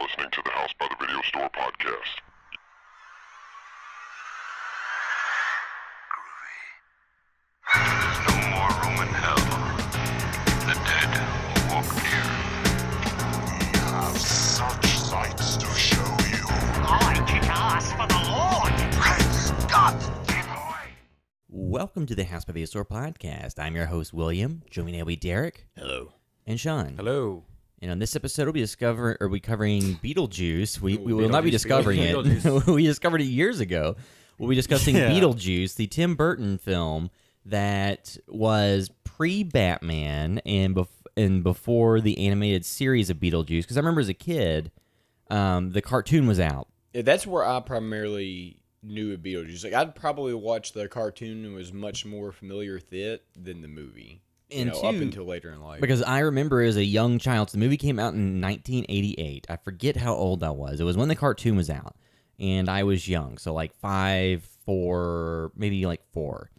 listening to the House by the Video Store podcast. There's no more room in hell. The dead will walk near. We have such sights to show you. I kick ass for the Lord! Praise God! Give away! Welcome to the House by the Video Store podcast. I'm your host, William. Joining me will be Derek. Hello. And Sean. Hello. And on this episode, we'll be covering Beetlejuice. We will Beetlejuice. not be discovering it. Beetlejuice. We discovered it years ago. We'll be discussing Yeah. Beetlejuice, the Tim Burton film that was pre-Batman and before the animated series of Beetlejuice. Because I remember as a kid, the cartoon was out. Yeah, that's where I primarily knew of Beetlejuice. Like, I'd probably watched the cartoon and was much more familiar with it than the movie. And up until later in life. Because I remember as a young child, so the movie came out in 1988. I forget how old I was. It was when the cartoon was out. And I was young, so like 5, 4, maybe like 4.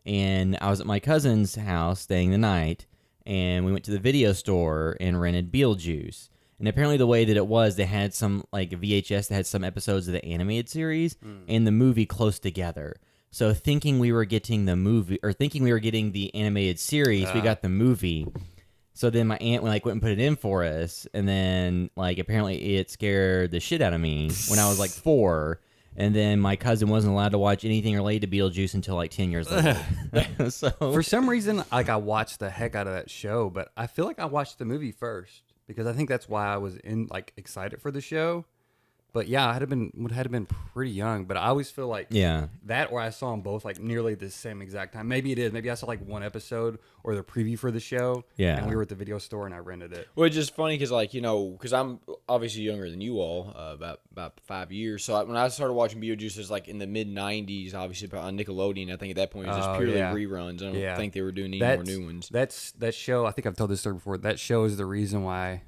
And I was at my cousin's house staying the night, and we went to the video store and rented Beetlejuice. And apparently the way that it was, they had some, like, VHS that had some episodes of the animated series and the movie close together. So thinking we were getting the movie, or thinking we were getting the animated series, we got the movie. So then my aunt went and put it in for us, and then, like, apparently it scared the shit out of me when I was, like, 4. And then my cousin wasn't allowed to watch anything related to Beetlejuice until, like, 10 years later. So For some reason, like, I watched the heck out of that show, but I feel like I watched the movie first because I think that's why I was excited for the show. But yeah, would have been pretty young. But I always feel like that, or I saw them both like nearly the same exact time. Maybe it is. Maybe I saw like one episode or the preview for the show. Yeah. And we were at the video store and I rented it. Well, it's just funny because, like, you know, because I'm obviously younger than you all, about 5 years. So when I started watching Beetlejuice, it was like in the mid-'90s, obviously on Nickelodeon. I think at that point it was just purely reruns. I don't think they were doing any more new ones. That show, I think I've told this story before, that show is the reason why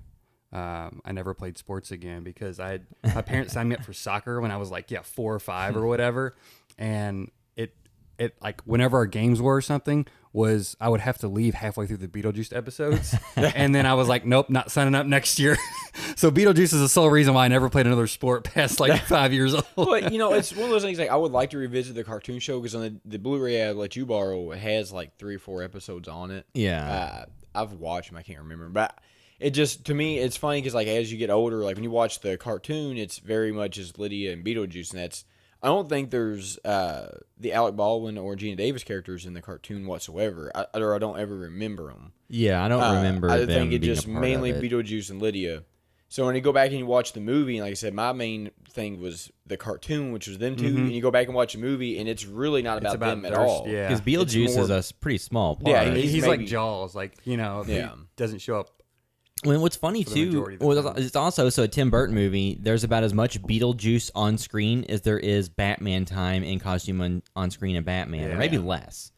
I never played sports again, because my parents signed me up for soccer when I was like 4 or 5 or whatever, and it like whenever our games were or something was I would have to leave halfway through the Beetlejuice episodes, and then I was like, nope, not signing up next year. So Beetlejuice is the sole reason why I never played another sport past like 5 years old. But, you know, it's one of those things, like, I would like to revisit the cartoon show because on the Blu-ray I let you borrow, it has like 3 or 4 episodes on it. Yeah. I've watched them, I can't remember, but it just, to me, it's funny because, like, as you get older, like, when you watch the cartoon, it's very much as Lydia and Beetlejuice, and that's, I don't think there's the Alec Baldwin or Gina Davis characters in the cartoon whatsoever, or I don't ever remember them. Yeah, I don't remember I them think it's being just a part mainly of it. Beetlejuice and Lydia. So when you go back and you watch the movie, and like I said, my main thing was the cartoon, which was them two, and you go back and watch the movie, and it's really not about them at all. Yeah. Because Beetlejuice more- is a pretty small part. Yeah, He's maybe- like Jaws, like, you know, he doesn't show up. Well, what's funny the too, majority of the time. it's also a Tim Burton movie. There's about as much Beetlejuice on screen as there is Batman time in costume on screen in Batman, or maybe less.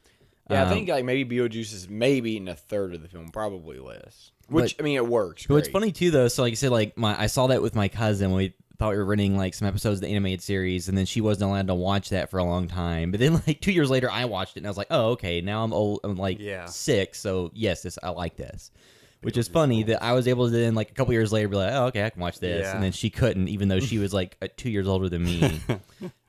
Yeah, I think like maybe Beetlejuice is maybe in a third of the film, probably less. Which, I mean, it works. But what's great. funny too, though, so like I said, like I saw that with my cousin when we thought we were renting like some episodes of the animated series, and then she wasn't allowed to watch that for a long time. But then like 2 years later, I watched it, and I was like, oh, okay, now I'm old. I'm like 6, so yes, I like this. Which is funny that I was able to then, like, a couple years later, be like, oh, okay, I can watch this. Yeah. And then she couldn't, even though she was, like, 2 years older than me.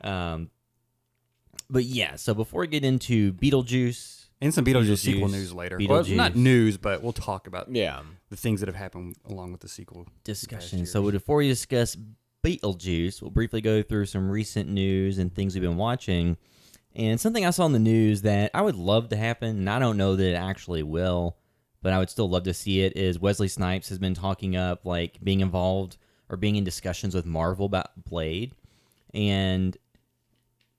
But, yeah, so before we get into Beetlejuice. And some Beetlejuice sequel news later. Well, it's not news, but we'll talk about the things that have happened along with the sequel Discussion. So before we discuss Beetlejuice, we'll briefly go through some recent news and things we've been watching. And something I saw in the news that I would love to happen, and I don't know that it actually will, but I would still love to see it, is Wesley Snipes has been talking up, like, being involved or being in discussions with Marvel about Blade. And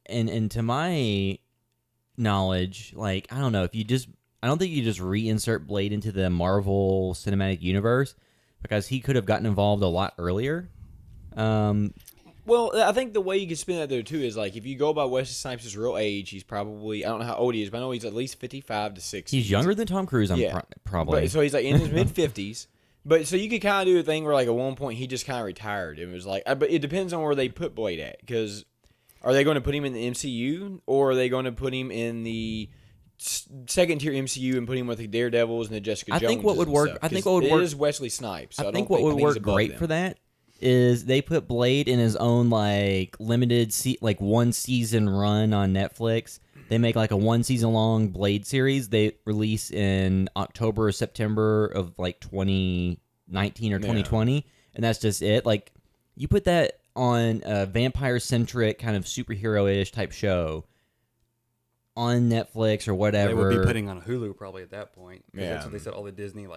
to my knowledge, like, I don't know, I don't think you just reinsert Blade into the Marvel Cinematic Universe, because he could have gotten involved a lot earlier. Well, I think the way you can spin that, though, too, is, like, if you go by Wesley Snipes' real age, he's probably, I don't know how old he is, but I know he's at least 55 to 60. He's younger than Tom Cruise, probably. But, so he's, like, in his mid-50s. But, so you could kind of do a thing where, like, at one point, he just kind of retired. It was like, but it depends on where they put Blade at, because are they going to put him in the MCU, or are they going to put him in the second-tier MCU and put him with the Daredevils and the Jessica Jones? I think what would work is Wesley Snipes. So I think what would work great for that is they put Blade in his own like limited like 1 season run on Netflix. They make like a 1 season long Blade series. They release in October or September of like 2019 or 2020, and that's just it. Like you put that on a vampire centric kind of superhero ish type show on Netflix or whatever. They would be putting on Hulu probably at that point. Yeah. That's what they said. All the Disney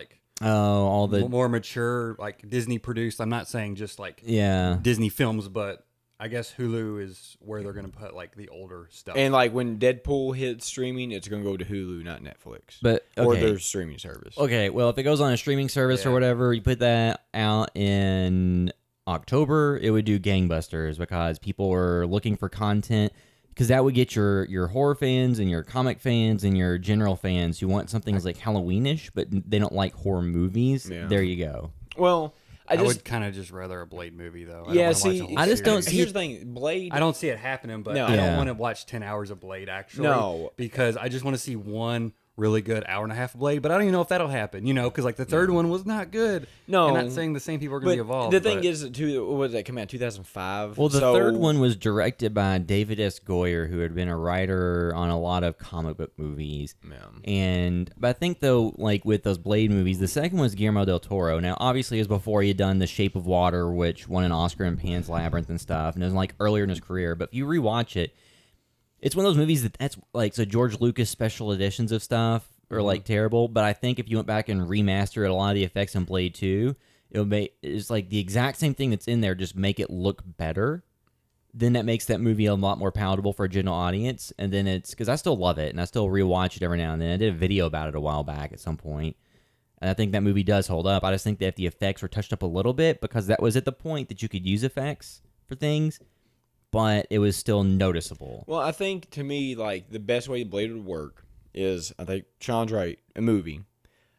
all the more mature like Disney produced. I'm not saying just like yeah. Disney films, but I guess Hulu is where they're going to put like the older stuff. And like when Deadpool hits streaming, it's going to go to Hulu, not Netflix. But or okay. their streaming service. Okay, well, if it goes on a streaming service or whatever, you put that out in October, it would do gangbusters because people are looking for content. Because that would get your horror fans and your comic fans and your general fans who want something like Halloweenish, but they don't like horror movies. Yeah. There you go. Well, I would kind of just rather a Blade movie though. I don't yeah, wanna watch see, a whole I just don't series. see Here's the thing, Blade. I don't see it happening, but No. I don't Yeah. want to watch 10 hours of Blade actually. No. Because I just want to see one really good hour and a half of Blade, but I don't even know if that'll happen, you know, because like the third one was not good. No. I'm not saying the same people are going to But be involved. the thing but is, too, what was that come out 2005? Well, the third one was directed by David S. Goyer, who had been a writer on a lot of comic book movies. Yeah. But I think, though, like with those Blade movies, the second one was Guillermo del Toro. Now, obviously, it was before he had done The Shape of Water, which won an Oscar in Pan's Labyrinth and stuff, and it was like earlier in his career. But if you rewatch it, it's one of those movies that's like so George Lucas special editions of stuff are like terrible. But I think if you went back and remastered a lot of the effects in Blade 2, it would make it's like the exact same thing that's in there, just make it look better. Then that makes that movie a lot more palatable for a general audience. And then it's because I still love it and I still rewatch it every now and then. I did a video about it a while back at some point. And I think that movie does hold up. I just think that if the effects were touched up a little bit, because that was at the point that you could use effects for things, but it was still noticeable. Well, I think to me, like the best way Blade would work is, I think Sean's right, a movie.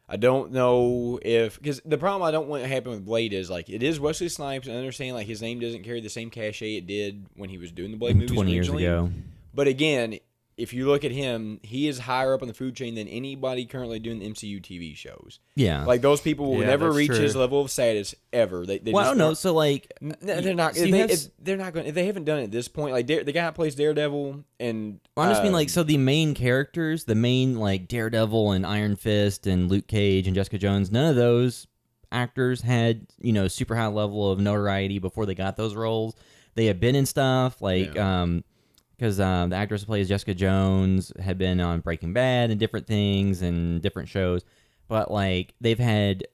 I don't know if, because the problem I don't want to happen with Blade is like it is Wesley Snipes, and I understand like his name doesn't carry the same cachet it did when he was doing the Blade movies 20 years originally. ago. But again, if you look at him, he is higher up on the food chain than anybody currently doing MCU TV shows. Yeah. Like those people will Yeah, never that's reach true. his level of status ever. They Well, I just don't know. aren't- So, like, They're not. so you have They're not going. If they haven't done it at this point, like the guy who plays Daredevil and well, I just mean like so the main characters, the main like Daredevil and Iron Fist and Luke Cage and Jessica Jones, none of those actors had super high level of notoriety before they got those roles. They had been in stuff like because the actress who plays Jessica Jones had been on Breaking Bad and different things and different shows, but like they've had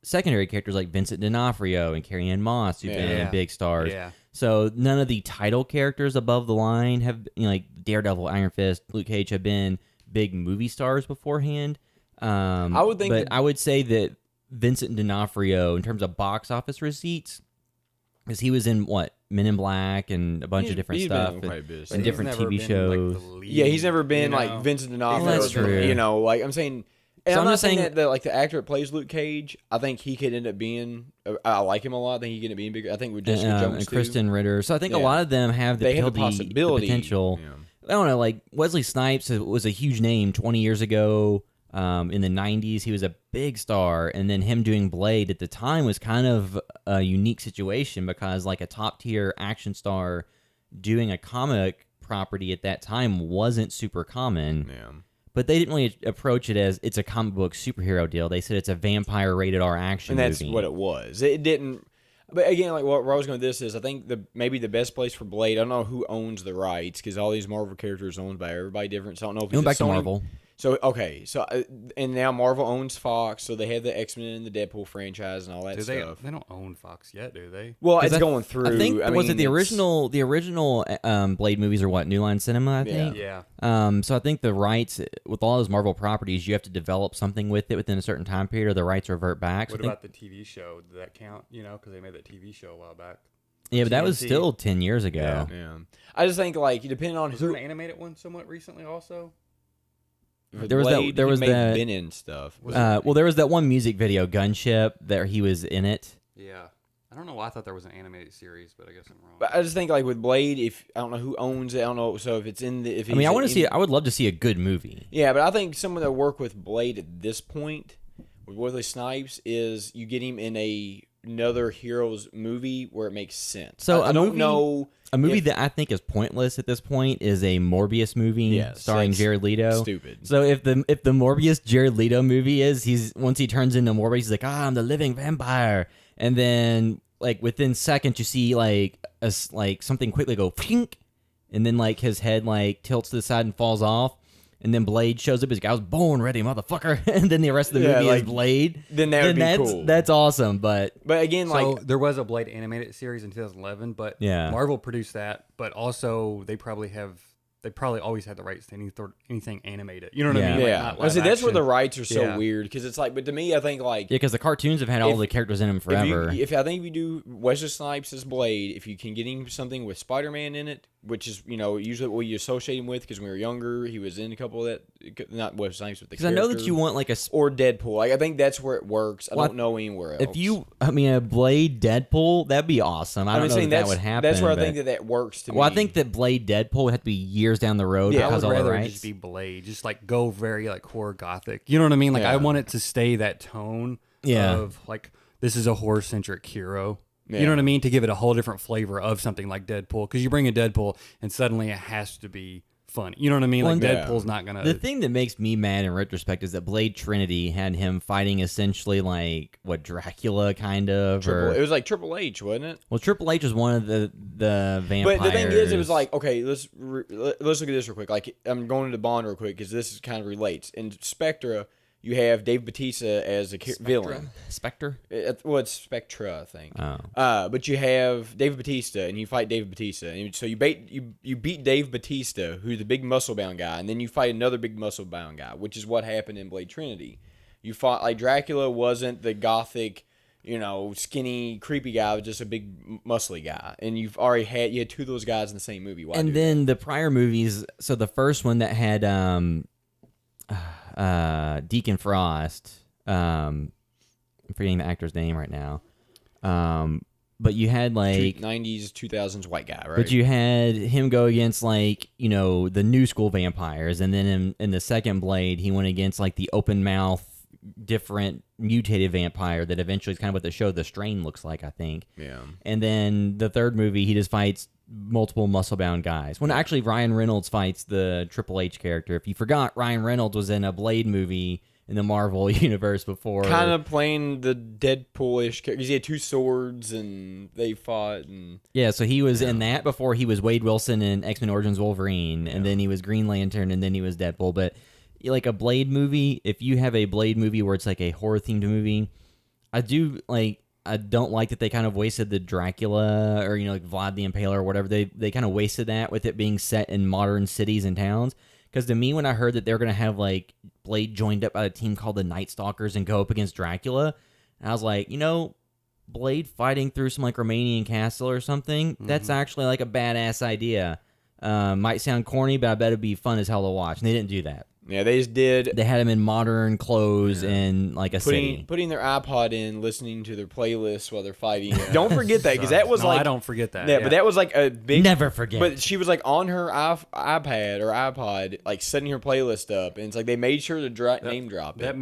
secondary characters like Vincent D'Onofrio and Carrie-Anne Moss who've been Yeah. big stars. Yeah. So none of the title characters above the line have, like Daredevil, Iron Fist, Luke Cage have been big movie stars beforehand. I would think but that- I would say that Vincent D'Onofrio, in terms of box office receipts, because he was in Men in Black and a bunch of different he's been stuff in quite a bit of and stuff. different He's never TV been, shows. Like, the lead, Yeah, he's never been you know? like Vincent D'Onofrio. Well, that's true. Like I'm saying. And So I'm I'm not just saying saying- that like the actor that plays Luke Cage, I think he could end up being. I like him a lot. I think he could end up being bigger. I think with Jessica Jones and too. Kristen Ritter. So I think a Yeah. lot of them have the, They have the ability- possibility. potential. Yeah. I don't know, like Wesley Snipes was a huge name 20 years ago. In the 90s, he was a big star, and then him doing Blade at the time was kind of a unique situation because like a top tier action star doing a comic property at that time wasn't super common. Yeah. But they didn't really approach it as it's a comic book superhero deal. They said it's a vampire rated R action And that's movie. what it was. It didn't. But again, like where I was going with this is, I think maybe the best place for Blade. I don't know who owns the rights because all these Marvel characters are owned by everybody different. So I don't know if Going it's back to Sony. Marvel. So okay, so and now Marvel owns Fox, so they have the X-Men and the Deadpool franchise and all that Do they? stuff. They don't own Fox yet, do they? Well, 'Cause it's I- going through. I think was it mean, the it's- original? The original Blade movies are what New Line Cinema, I think. Yeah. So I think the rights with all those Marvel properties, you have to develop something with it within a certain time period, or the rights revert back. So What I think- about the TV show? Did that count? Because they made that TV show a while back. yeah, but that was TNT. still 10 years ago. Yeah, I just think like depending on Was there who an animated one somewhat recently also? There was that- Blade, there he was may have that- been in stuff. Well, there was that one music video, Gunship, that he was in it. Yeah. I don't know why I thought there was an animated series, but I guess I'm wrong. But I just think like with Blade, if I don't know who owns it, I don't know. So if it's in the, if I mean, he's I would love to see a good movie. Yeah, but I think someone that work with Blade at this point with Wesley Snipes is you get him in a another heroes movie where it makes sense. So I don't know. A movie if- that I think is pointless at this point is a Morbius movie Yes, starring that's Jared Leto. stupid. So if the Morbius Jared Leto movie is once he turns into Morbius, he's like, I'm the living vampire, and then like within seconds you see like something quickly go pink, and then like his head like tilts to the side and falls off. And then Blade shows up. He's like, I was born ready, motherfucker. And then the rest of the movie is Blade. Then that would be cool. That's awesome. But again, So there was a Blade animated series in 2011, but Yeah. Marvel produced that. But also they probably always had the rights to anything animated. You know what I mean? Like, yeah. not Well, see, live that's where the action. rights are so Yeah. weird because it's like, but to me, I think like yeah, because the cartoons have had all the characters in them forever. If I think if you do Wesley Snipes as Blade, if you can get him something with Spider-Man in it, which is usually what you associate him with, because when we were younger, he was in a couple of that. Not Wesley Snipes, but the Because I know that you want like a or Deadpool. Like I think that's where it works. I Well, don't know anywhere else. a Blade Deadpool, that'd be awesome. I don't know if that would happen. That's where I but- think that works to me. Well, I think that Blade Deadpool would have to be years down the road Yeah, I because would all the rather rights. just be Blade, just like go very like horror gothic. You know what I mean? Like Yeah. I want it to stay that tone Yeah. of like this is a horror centric hero. Yeah. You know what I mean? To give it a whole different flavor of something like Deadpool, because you bring in Deadpool and suddenly it has to be funny. You know what I mean? Like Well, yeah. Deadpool's not gonna. The thing that makes me mad in retrospect is that Blade Trinity had him fighting essentially like Dracula kind of, it was like Triple H, wasn't it? well, Triple H was one of the vampires. But the thing is, it was like, okay, let's look at this real quick. Like, I'm going into Bond real quick because this kind of relates. In Spectra, you have Dave Bautista as a villain. Spectre. Well, it's Spectra, I think. Oh. But you have Dave Bautista, and you fight Dave Bautista, and so you beat Dave Bautista, who's the big muscle bound guy, and then you fight another big muscle bound guy, which is what happened in Blade Trinity. You fought like Dracula wasn't the gothic, skinny, creepy guy, it was just a big muscly guy, and you had two of those guys in the same movie. Why do And then the prior movies, so the first one that had Deacon Frost, I'm forgetting the actor's name right now, but you had like 90s, 2000s white guy, right? But you had him go against like the new school vampires, and then in the second Blade, he went against like the open mouth, different mutated vampire that eventually is kind of what the show The Strain looks like, I think. Yeah. And then the third movie, he just fights multiple muscle bound guys. When actually Ryan Reynolds fights the Triple H character. If you forgot, Ryan Reynolds was in a Blade movie in the Marvel universe before. Kind of playing the Deadpool-ish character, because he had two swords and they fought. And Yeah, so he was in that before he was Wade Wilson in X-Men Origins Wolverine, and then he was Green Lantern, and then he was Deadpool. But like a Blade movie, if you have a Blade movie where it's like a horror-themed movie, I don't like that they kind of wasted the Dracula or like Vlad the Impaler or whatever. They kind of wasted that with it being set in modern cities and towns. Because to me, when I heard that they're gonna have like Blade joined up by a team called the Night Stalkers and go up against Dracula, I was like, Blade fighting through some like Romanian castle or something. That's actually like a badass idea. Might sound corny, but I bet it'd be fun as hell to watch. And they didn't do that. yeah, they just did. They had him in modern clothes in like a city. Putting their iPod in, listening to their playlists while they're fighting. Don't forget that, because that was No, like I don't forget that. Yeah, but that was like a big. Never forget. But she was like on her iPad or iPod, like setting her playlist up, and it's like they made sure to name drop it.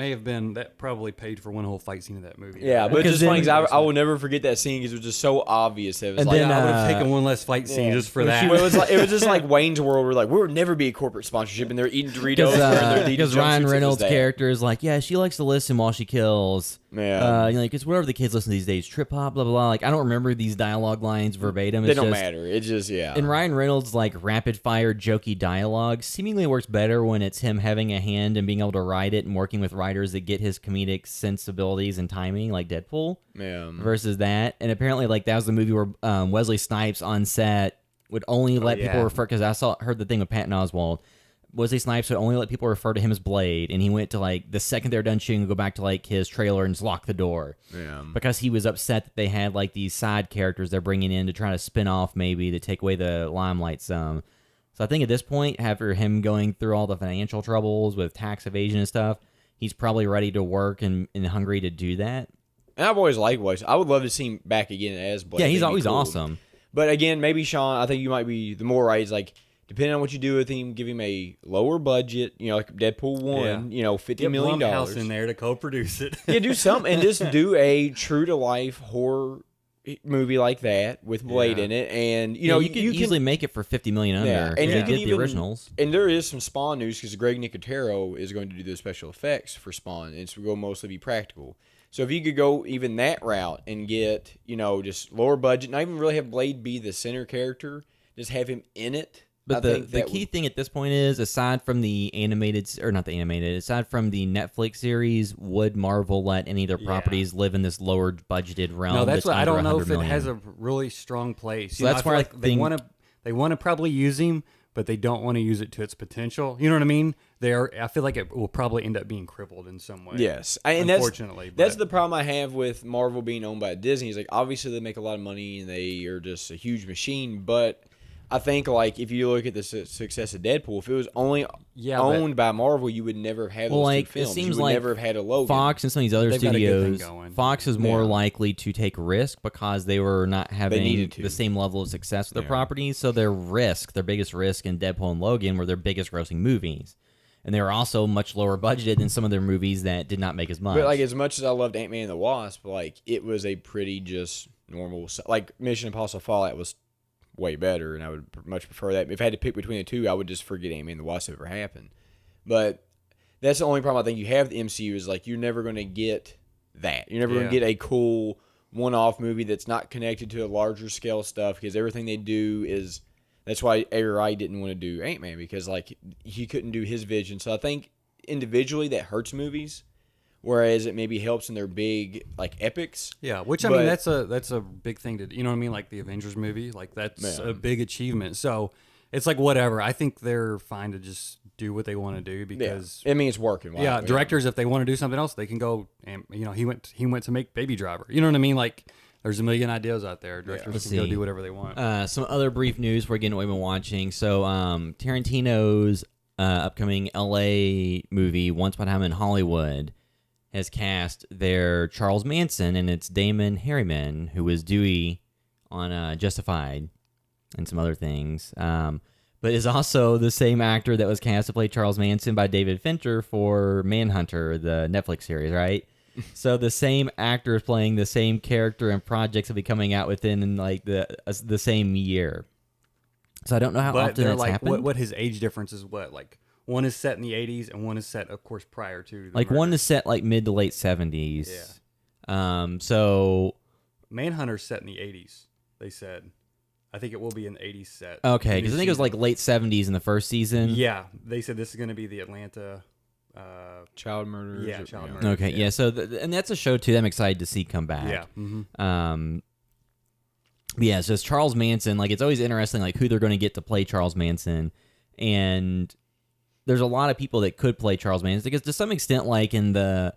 that probably paid for one whole fight scene of that movie. Yeah, but it's Because just funny then- because I will never forget that scene because it was just so obvious. That it was And like, then, I would have taken one less fight scene just for that. it was just like Wayne's World. We're like, we would never be a corporate sponsorship, and they're eating Doritos. Because Ryan Reynolds' character is like, yeah, she likes to listen while she kills. Yeah. Like it's whatever the kids listen these days, trip hop, blah blah blah. Like I don't remember these dialogue lines verbatim. They It's don't just, matter. It's just And Ryan Reynolds' like rapid fire jokey dialogue seemingly works better when it's him having a hand and being able to write it and working with writers that get his comedic sensibilities and timing, like Deadpool. Yeah. Versus that, and apparently like that was the movie where Wesley Snipes on set would only let people yeah. refer, because heard the thing with Patton Oswalt. Wesley Snipes would only let people refer to him as Blade, and he went to like the second they were done shooting, go back to like his trailer and just lock the door. Yeah. Because he was upset that they had like these side characters they're bringing in to try to spin off, maybe to take away the limelight some. So I think at this point, after him going through all the financial troubles with tax evasion and stuff, he's probably ready to work and hungry to do that. And I've always liked Wesley. I would love to see him back again as Blade. Yeah, he's That'd be always cool. awesome. But again, maybe Sean, I think you might be the more right. Is like, depending on what you do with him, give him a lower budget, like Deadpool 1, $50 Get million. Blumhouse in there to co-produce it. Yeah, do something and just do a true to life horror movie like that with Blade in it, and you could easily make it for $50 million under. Yeah, and you you get can the even, originals. And there is some Spawn news because Greg Nicotero is going to do the special effects for Spawn, and it's going to mostly be practical. So if you could go even that route and get just lower budget, not even really have Blade be the center character, just have him in it. But the key thing at this point is, aside from the aside from the Netflix series, would Marvel let any of their properties live in this lower budgeted realm? No, that's what I don't know if it million? has a really strong place. So that's where I they think they want to probably use him, but they don't want to use it to its potential. You know what I mean? I feel like it will probably end up being crippled in some way. Yes, unfortunately, that's the problem I have with Marvel being owned by Disney. Is like obviously they make a lot of money and they are just a huge machine, but I think like if you look at the success of Deadpool, if it was only owned by Marvel, you would never have those two films. It seems you would like never have had a Logan. Fox and some of these other They've got a good thing studios, going. Fox is more likely to take risk because they were not having needed to. the same level of success with their properties. So their biggest risk in Deadpool and Logan were their biggest grossing movies. And they were also much lower budgeted than some of their movies that did not make as much. But like as much as I loved Ant-Man and the Wasp, like it was a pretty just normal. Like Mission Impossible Fallout was way better, and I would much prefer that. If I had to pick between the two, I would just forget Ant-Man and the Wasp if it ever happened. But that's the only problem I think you have with the MCU is like you're never going to get that. You're never going to get a cool one-off movie that's not connected to a larger scale stuff because everything they do is. That's why Edgar Wright didn't want to do Ant-Man because like he couldn't do his vision. So I think individually that hurts movies, whereas it maybe helps in their big like epics. Yeah, which I mean that's a big thing to, you know what I mean, like the Avengers movie, like that's a big achievement. So it's like whatever. I think they're fine to just do what they want to do because I mean it's working. Yeah, directors if they want to do something else, they can go and he went to make Baby Driver. You know what I mean? Like there's a million ideas out there. Directors can go do whatever they want. Some other brief news we're getting what we've been watching. So Tarantino's upcoming LA movie, Once Upon a Time in Hollywood, has cast their Charles Manson, and it's Damon Harriman, who was Dewey on Justified and some other things. But is also the same actor that was cast to play Charles Manson by David Fincher for Mindhunter, the Netflix series, right? So the same actor is playing the same character and projects will be coming out within like the same year. So I don't know how often that's happened. What his age difference is? What, like one is set in the 80s and one is set, of course, prior to the like murder. One is set like mid to late 70s. Yeah. So Manhunter's set in the 80s. They said. I think it will be an 80s set. Okay, because I think it was like late 70s in the first season. Yeah, they said this is going to be the Atlanta. Child murder. Yeah, child murder. Okay, yeah. So and that's a show too that I'm excited to see come back. Yeah. But yeah, so it's Charles Manson. Like it's always interesting, like who they're going to get to play Charles Manson, and there's a lot of people that could play Charles Manson because to some extent, like in the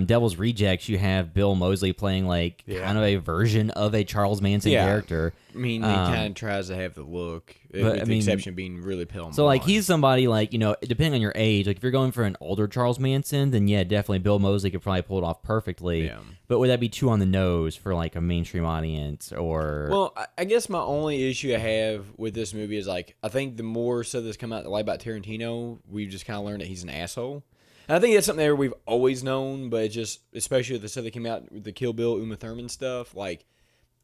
Devil's Rejects, you have Bill Moseley playing like kind of a version of a Charles Manson character. I mean, he kind of tries to have the look, with the exception of being really pale and so like blonde. he's somebody like, depending on your age, like if you're going for an older Charles Manson, then yeah, definitely Bill Moseley could probably pull it off perfectly. Yeah. But would that be too on the nose for like a mainstream audience or? Well, I guess my only issue I have with this movie is like I think the more stuff that's come out like about Tarantino, we've just kind of learned that he's an asshole. And I think that's something that we've always known, but it's just especially with the stuff that came out with the Kill Bill, Uma Thurman stuff, like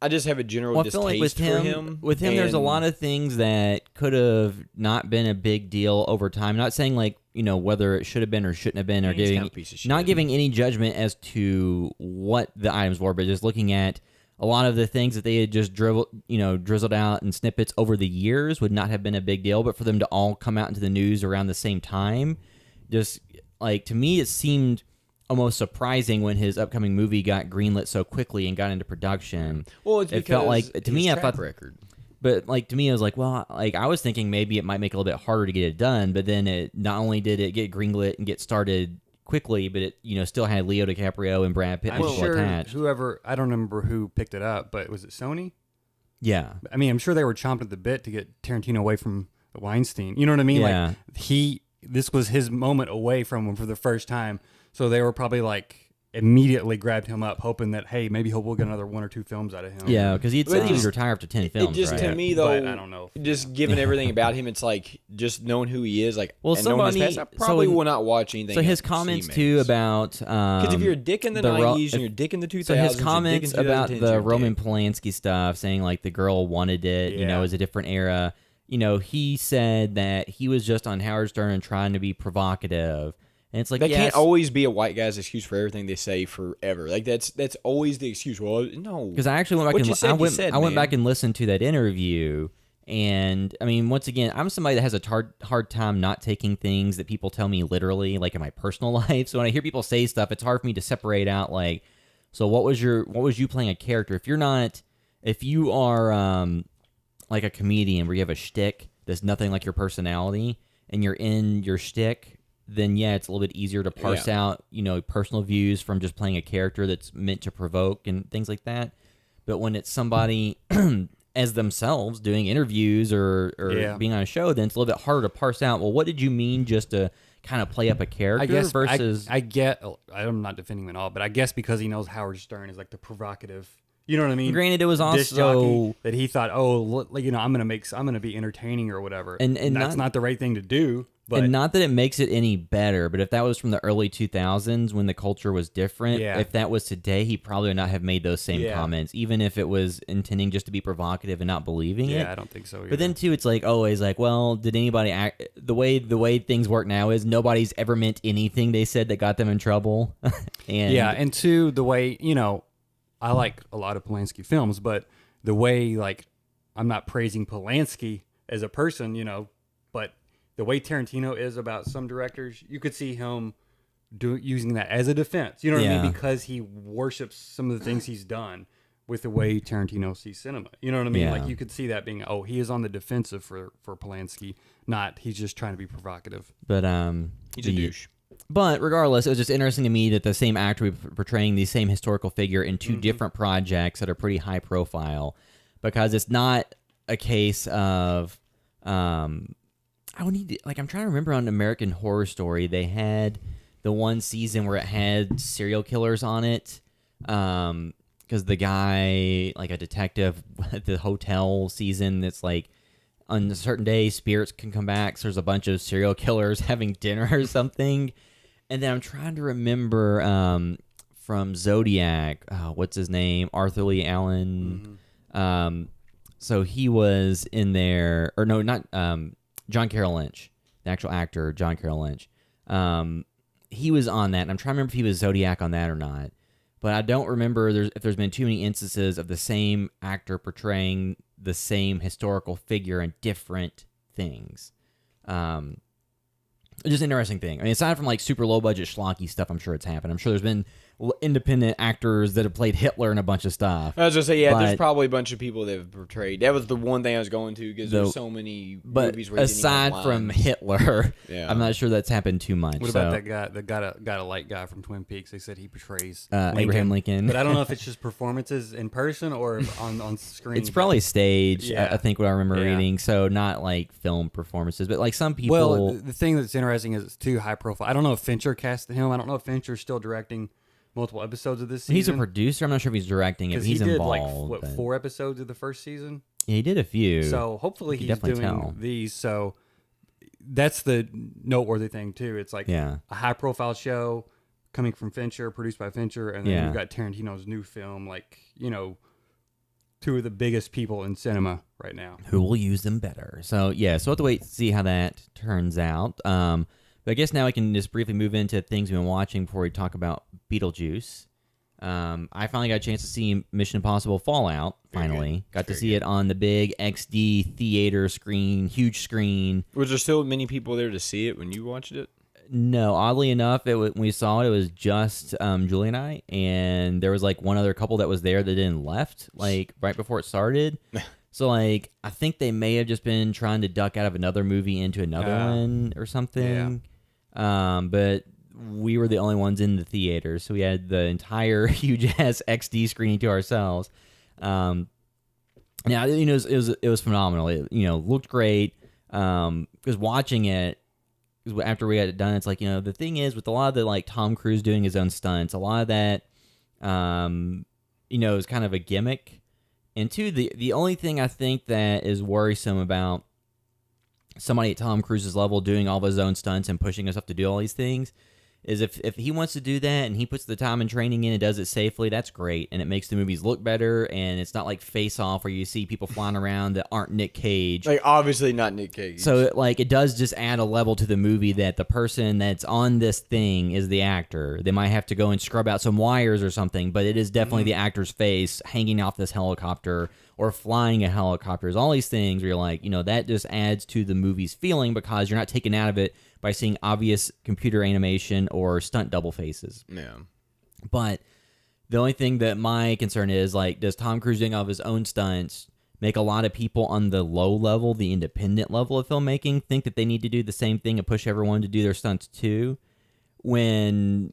I just have a general distaste I feel like for him. With him, there's a lot of things that could have not been a big deal over time. Not saying like whether it should have been or shouldn't have been, or he's giving kind of a piece of shit. not giving any judgment as to what the items were, but just looking at a lot of the things that they had just drizzled out in snippets over the years would not have been a big deal, but for them to all come out into the news around the same time, just like to me, it seemed almost surprising when his upcoming movie got greenlit so quickly and got into production. Well, it's it because felt like to me, I track thought, record. but like to me, I was like, well, like I was thinking maybe it might make it a little bit harder to get it done, but then it not only did it get greenlit and get started quickly, but it still had Leo DiCaprio and Brad Pitt and I'm people sure attached. I don't remember who picked it up, but was it Sony? Yeah, I mean, I'm sure they were chomping at the bit to get Tarantino away from Weinstein. You know what I mean? Yeah. Like this was his moment away from him for the first time. So they were probably like, immediately grabbed him up, hoping that, hey, maybe we'll get another 1 or 2 films out of him. Yeah, because he'd said But he would just- retire after 10 films, It just right? to me though, But I don't know. Just given everything about him, it's like just knowing who he is, like Well, and knowing his somebody- past, I probably so- will not watch anything. So his else comments he too makes. about Because if you're a dick in the the Ro- 90s and if- you're a dick in the 2000s, so his you're a comments dick in about 2010s, the you're a Roman dick. Polanski stuff, saying like the girl wanted it, you know, Yeah. it was a different era. You know, he said that he was just on Howard Stern and trying to be provocative. And it's like, That yes, can't always be a white guy's excuse for everything they say forever. Like that's always the excuse. Well, no, because I actually went back What and you said, I you went said, I went man. back and listened to that interview. And I mean, once again, I'm somebody that has a hard time not taking things that people tell me literally, like in my personal life. So when I hear people say stuff, it's hard for me to separate out. Like, so what was you playing a character? If you are like a comedian where you have a shtick that's nothing like your personality, and you're in your shtick, then yeah, it's a little bit easier to parse out, you know, personal views from just playing a character that's meant to provoke and things like that. But when it's somebody as themselves doing interviews or Yeah. being on a show, then it's a little bit harder to parse out. Well, what did you mean just to kind of play up a character I guess versus I get. I'm not defending him at all, but I guess because he knows Howard Stern is like the provocative. You know what I mean? Granted, it was Disc also jockey that he thought, oh, look, you know, I'm gonna be entertaining or whatever, And that's not the right thing to do. But and not that it makes it any better, but if that was from the early 2000s when the culture was different, Yeah. if that was today, he probably would not have made those same Yeah. comments, even if it was intending just to be provocative and not believing it. yeah, I don't think so. But then too, it's like always like, well, did anybody act the way things work now is nobody's ever meant anything they said that got them in trouble. And yeah, and two, the way, you know, I like a lot of Polanski films, but the way, like, I'm not praising Polanski as a person, you know, but the way Tarantino is about some directors, you could see him using that as a defense. You know what I Yeah. mean? Because he worships some of the things he's done with the way Tarantino sees cinema. You know what I mean? Yeah. Like, you could see that being, oh, he is on the defensive for Polanski, not he's just trying to be provocative. but he's a douche. But regardless, it was just interesting to me that the same actor would be portraying the same historical figure in two different projects that are pretty high profile, because it's not a case of I would need to, like, I'm trying to remember on American Horror Story, they had the one season where it had serial killers on it, because the guy, like a detective at the hotel season, that's like, on a certain day, spirits can come back, so there's a bunch of serial killers having dinner or something. And then I'm trying to remember from Zodiac, what's his name? Arthur Lee Allen. So he was in there, or no, not John Carroll Lynch, the actual actor, John Carroll Lynch. He was on that, and I'm trying to remember if he was Zodiac on that or not. But I don't remember if there's been too many instances of the same actor portraying the same historical figure in different things. Just an interesting thing. I mean, aside from like super low budget schlocky stuff, I'm sure it's happened. I'm sure there's been independent actors that have played Hitler and a bunch of stuff. I was gonna say, yeah, there's But- probably a bunch of people that have portrayed. That was the one thing I was going to because there's so many But movies where he didn't even have aside from lines. Hitler, Yeah. I'm not sure that's happened too much. What so, about that guy, the got a light guy from Twin Peaks? They said he portrays Abraham Lincoln? But I don't know if it's just performances in person or on screen. It's probably staged. Yeah. I think what I remember Yeah. reading. So not like film performances, but like some people. Well, the thing that's interesting is it's too high profile. I don't know if Fincher cast him. I don't know if Fincher's still directing multiple episodes of this season. he's a producer. I'm not sure if he's directing it. because But he's he did involved. like but- 4 episodes of the first season. Yeah, he did a few. So hopefully You he's can doing definitely tell. these. So that's the noteworthy thing too. It's like Yeah. a high profile show coming from Fincher, produced by Fincher, and then Yeah. you've got Tarantino's new film. Like, you know, 2 of the biggest people in cinema right now. who will use them better. So yeah, so we'll have to wait to see how that turns out. But I guess now we can just briefly move into things we've been watching before we talk about Beetlejuice. I finally got a chance to see Mission Impossible Fallout. Finally, got to see it on the big XD theater screen, huge screen. Was there still many people there to see it when you watched it? No, oddly enough, when we saw it was just Julie and I, and there was like one other couple that was there that didn't left like right before it started. So like I think they may have just been trying to duck out of another movie into another one or something. But we were the only ones in the theater, so we had the entire huge ass XD screen to ourselves. Now you know it was phenomenal. It looked great. Because watching it after we had it done, it's like, the thing is with a lot of the like Tom Cruise doing his own stunts, a lot of that, is kind of a gimmick. And two, the only thing I think that is worrisome about somebody at Tom Cruise's level doing all of his own stunts and pushing himself to do all these things is if he wants to do that and he puts the time and training in and does it safely, that's great. And it makes the movies look better. And it's not like Face Off where you see people flying around that aren't Nick Cage. Like, obviously not Nick Cage. So, it does just add a level to the movie that the person that's on this thing is the actor. They might have to go and scrub out some wires or something, but it is definitely the actor's face hanging off this helicopter or flying a helicopter. All these things where you're like, that just adds to the movie's feeling because you're not taken out of it by seeing obvious computer animation or stunt double faces. Yeah. But the only thing that my concern is, like, does Tom Cruise doing all of his own stunts make a lot of people on the low level, the independent level of filmmaking, think that they need to do the same thing and push everyone to do their stunts too when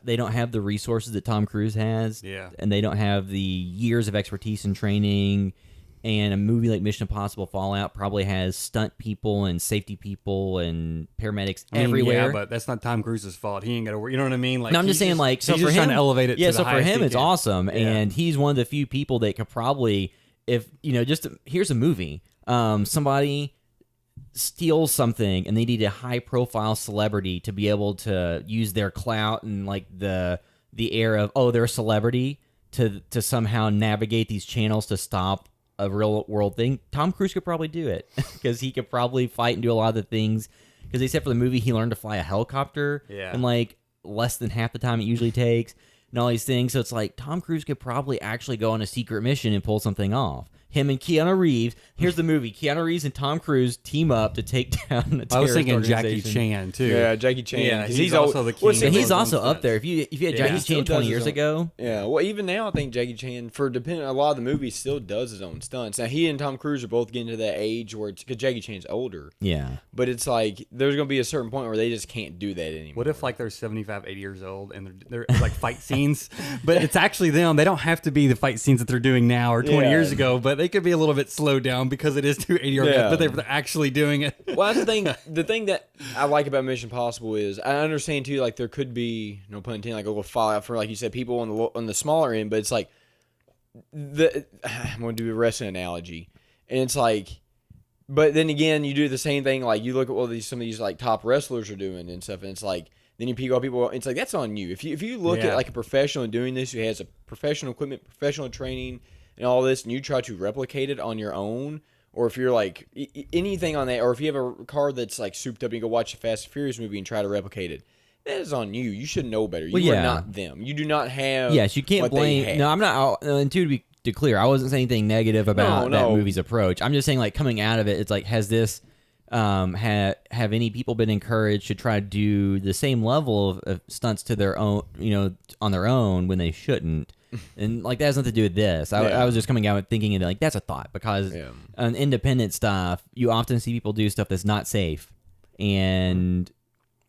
they don't have the resources that Tom Cruise has? Yeah. And they don't have the years of expertise and training. And a movie like Mission Impossible Fallout probably has stunt people and safety people and paramedics everywhere. Yeah, but that's not Tom Cruise's fault. He ain't got to work. You know what I mean? Like, No, I'm just saying, like, so he's for just him, trying to elevate it. Yeah, to so the for highest him, he it's can. awesome, Yeah. and he's one of the few people that could probably, if here's a movie, somebody steals something and they need a high profile celebrity to be able to use their clout and like the air of, oh, they're a celebrity to somehow navigate these channels to stop a real world thing. Tom Cruise could probably do it because he could probably fight and do a lot of the things, because they said for the movie he learned to fly a helicopter in like less than half the time it usually takes and all these things. So it's like Tom Cruise could probably actually go on a secret mission and pull something off. Him and Keanu Reeves. Here's the movie. Keanu Reeves and Tom Cruise team up to take down a terrorist I was thinking Jackie organization. Chan too. Yeah, Jackie Chan. Yeah, 'cause he's also the king. well, see, of And he's those also stunts. up there. If you had Jackie he still Chan does 20 his years own- ago, Yeah, well, even now I think Jackie Chan, for depending on a lot of the movies, still does his own stunts. Now he and Tom Cruise are both getting to that age where it's because Jackie Chan's older, yeah. but it's like there's gonna be a certain point where they just can't do that anymore. What if like they're 75, 80 years old and they're like fight scenes, but it's actually them. They don't have to be the fight scenes that they're doing now or 20 Yeah. years ago, but they could be a little bit slowed down because it is 280 Yeah. but they're actually doing it. Well, that's the thing. The thing that I like about Mission Impossible is I understand too. Like there could be, no pun intended, like a little fallout for, like you said, people on the smaller end. But it's like I'm going to do a wrestling analogy, and it's like, but then again, you do the same thing. Like you look at what some of these like top wrestlers are doing and stuff, and it's like then you pick up people. It's like that's on you. If you look at like a professional doing this who has a professional equipment, professional training, and all this, and you try to replicate it on your own. Or if you're like anything on that, or if you have a car that's like souped up and you go watch a Fast and Furious movie and try to replicate it, that is on you. You should know better. You Well, are yeah. not them. You do not have. Yes, you can't what they blame. have. No, I'm not. And to be clear, I wasn't saying anything negative about that No. movie's approach. I'm just saying, like, coming out of it, it's like, has this, have any people been encouraged to try to do the same level of stunts to their own, on their own when they shouldn't? And like that has nothing to do with this. I was just coming out thinking of like that's a thought because on independent stuff, you often see people do stuff that's not safe, and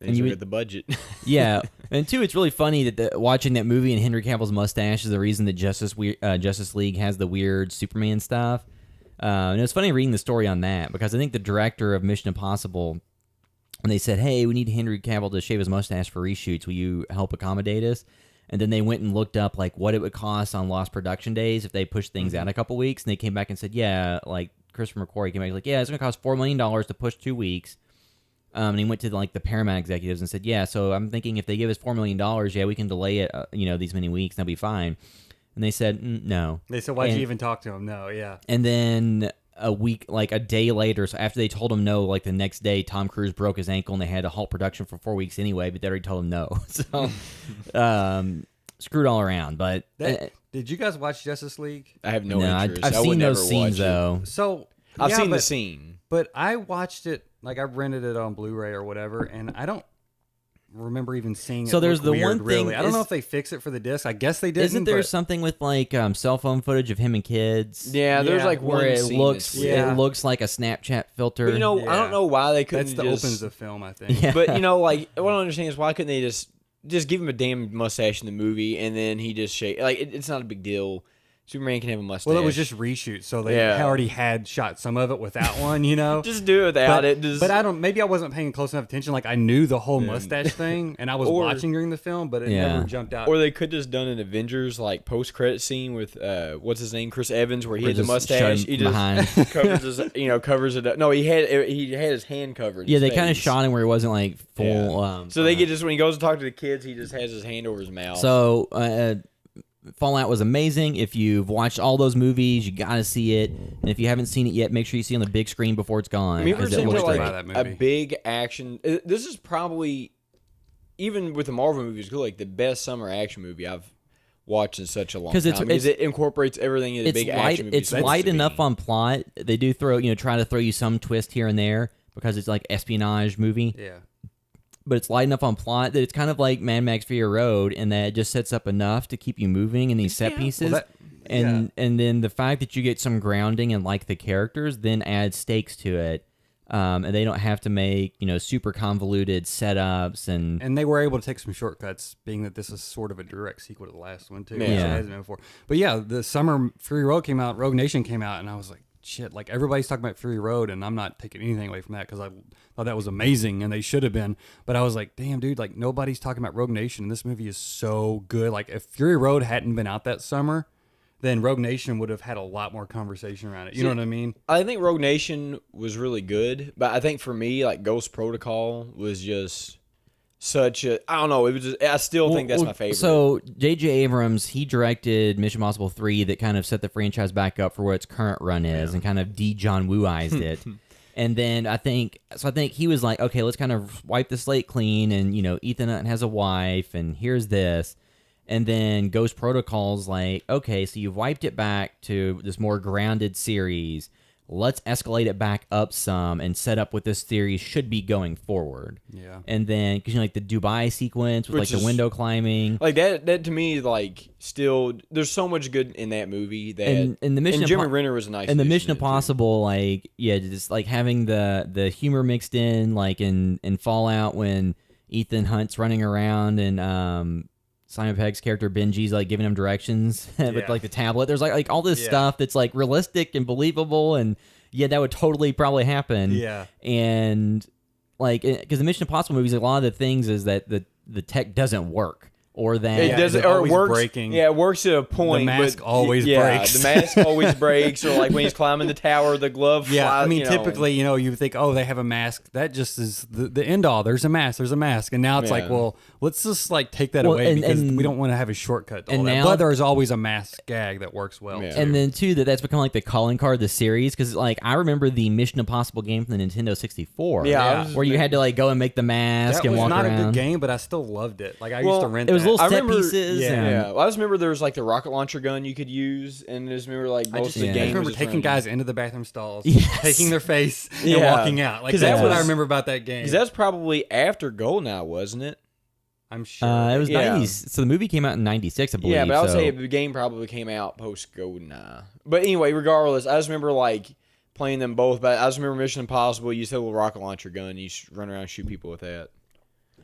you would- look at the budget. yeah, and two, it's really funny that watching that movie and Henry Cavill's mustache is the reason that Justice League has the weird Superman stuff. And it's funny reading the story on that because I think the director of Mission Impossible, when they said, "Hey, we need Henry Cavill to shave his mustache for reshoots, will you help accommodate us?" And then they went and looked up like what it would cost on lost production days if they pushed things out a couple weeks, and they came back and said, "Yeah, like Christopher McQuarrie came back like, yeah, it's going to cost $4 million to push 2 weeks." And he went to like the Paramount executives and said, "Yeah, so I'm thinking if they give us $4 million, yeah, we can delay it, these many weeks, and that'll be fine." And they said, "No." They said, "Why'd you even talk to him?" No, yeah. And then a day later, so after they told him no, like the next day, Tom Cruise broke his ankle and they had to halt production for 4 weeks anyway, but they already told him no. So, screwed all around. But Did you guys watch Justice League? I have no no, interest. I've I would seen never those scenes watch it. though. So I've yeah, seen the but- scene. But I watched it, like I rented it on Blu-ray or whatever, and I don't remember even seeing it. So there's look the weird, one thing really. I don't is- know if they fix it for the disc. I guess they didn't. Isn't there but- something with like cell phone footage of him and kids? Yeah, there's Yeah, like where one it scene looks that's weird. Yeah. it looks like a Snapchat filter. But, I Yeah. don't know why they couldn't That's the just, opens the film, I think. Yeah. But like what I don't understand is why couldn't they just give him a damn mustache in the movie and then he just shake like it's not a big deal. Superman can have a mustache. Well, it was just reshoot, so they Yeah. already had shot some of it without one, you know. just do it without but, it. Just, but I don't. Maybe I wasn't paying close enough attention. Like I knew the whole mustache thing, and I was Or- watching during the film, but it Yeah. never jumped out. or they could just done an Avengers like post credit scene with what's his name, Chris Evans, where he Or had the just show mustache. him He from just behind. covers his, covers it up. No, he had his hand covered. Yeah, his they kind of face. shot him where he wasn't like full. Yeah. So they get just when he goes to talk to the kids, he just has his hand over his mouth. So Fallout was amazing. If you've watched all those movies, you got to see it. And if you haven't seen it yet, make sure you see it on the big screen before it's gone. I mean, if we're 'cause it saying looks looks like great. great. That a movie. big action, this is probably even with the Marvel movies, like the best summer action movie I've watched in such a long time. 'Cause Because it incorporates everything in a It's big light. action movie. It's supposed light to be. enough on plot. They do try to throw you some twist here and there because it's like espionage movie. yeah. But it's light enough on plot that it's kind of like Mad Max Fury Road, in that it just sets up enough to keep you moving in these set pieces. Well, and then the fact that you get some grounding and like the characters then adds stakes to it. And they don't have to make super convoluted setups and And they were able to take some shortcuts, being that this is sort of a direct sequel to the last one too. Yeah. Which it hasn't been before. But yeah, the summer Fury Road came out, Rogue Nation came out, and I was like, shit, like everybody's talking about Fury Road, and I'm not taking anything away from that because I thought that was amazing, and they should have been. But I was like, damn, dude, like nobody's talking about Rogue Nation, and this movie is so good. Like if Fury Road hadn't been out that summer, then Rogue Nation would have had a lot more conversation around it. You know what I mean? I think Rogue Nation was really good, but I think for me, like Ghost Protocol was just such a. I don't know. It was. Just, I still think that's my favorite. So J.J. Abrams, he directed Mission Impossible 3 that kind of set the franchise back up for what its current run is and kind of de-John Woo-ized it. And then I think he was like, okay, let's kind of wipe the slate clean, and Ethan Hunt has a wife, and here's this. And then Ghost Protocol's like, okay, so you've wiped it back to this more grounded series. Let's escalate it back up some and set up what this series should be going forward. Yeah. And then, because like the Dubai sequence with Which like the is- window climbing. like that to me, like still, there's so much good in that movie. That And the Mission Jeremy Impo- Renner was a nice. And the addition Mission to it, too. Impossible, like, yeah, just like having the humor mixed in, like in Fallout when Ethan Hunt's running around and Simon Pegg's character Benji's like giving him directions with Yeah. like the tablet. There's like all this Yeah. stuff that's like realistic and believable, and yeah, that would totally probably happen. Yeah. And like, because the Mission Impossible movies, a lot of the things is that the tech doesn't work, or that It Yeah, doesn't, they're or it always works. breaking. Yeah, it works to a point. mask but always yeah, breaks. The mask always breaks, or like when he's climbing the tower, the glove. Yeah, flies, I mean, you know. typically, you think, oh, they have a mask. That just is the end all. There's a mask. And now it's like, Yeah. well, let's just like take that Well, away and- because and- we don't want to have a shortcut to all and that. now- But there's always a mask gag that works well. Yeah. too. And then too, that's become like the calling card of the series, because like I remember the Mission Impossible game from the Nintendo 64. Yeah, I Yeah. was- where you had to like go and make the mask that and was walk not around. a good game, but I still loved it. Like I used Well, to rent It was that. little I set remember- pieces. Yeah. and- Yeah, well, I just remember there was like the rocket launcher gun you could use, and I just remember like I most just of the yeah. I game. remember was just taking running. guys into the bathroom stalls, Yes. taking their face, and Yeah. walking out. Like 'Cause that's that what I was- remember about that game. Because that's probably after Goldeneye, wasn't it? I'm sure. It was Yeah. 90s. So the movie came out in 96, I believe. Yeah, but I would so- say the game probably came out post Goldeneye. But anyway, regardless, I just remember like playing them both. But I just remember Mission Impossible. You used to have a little rocket launcher gun. You just run around and shoot people with that.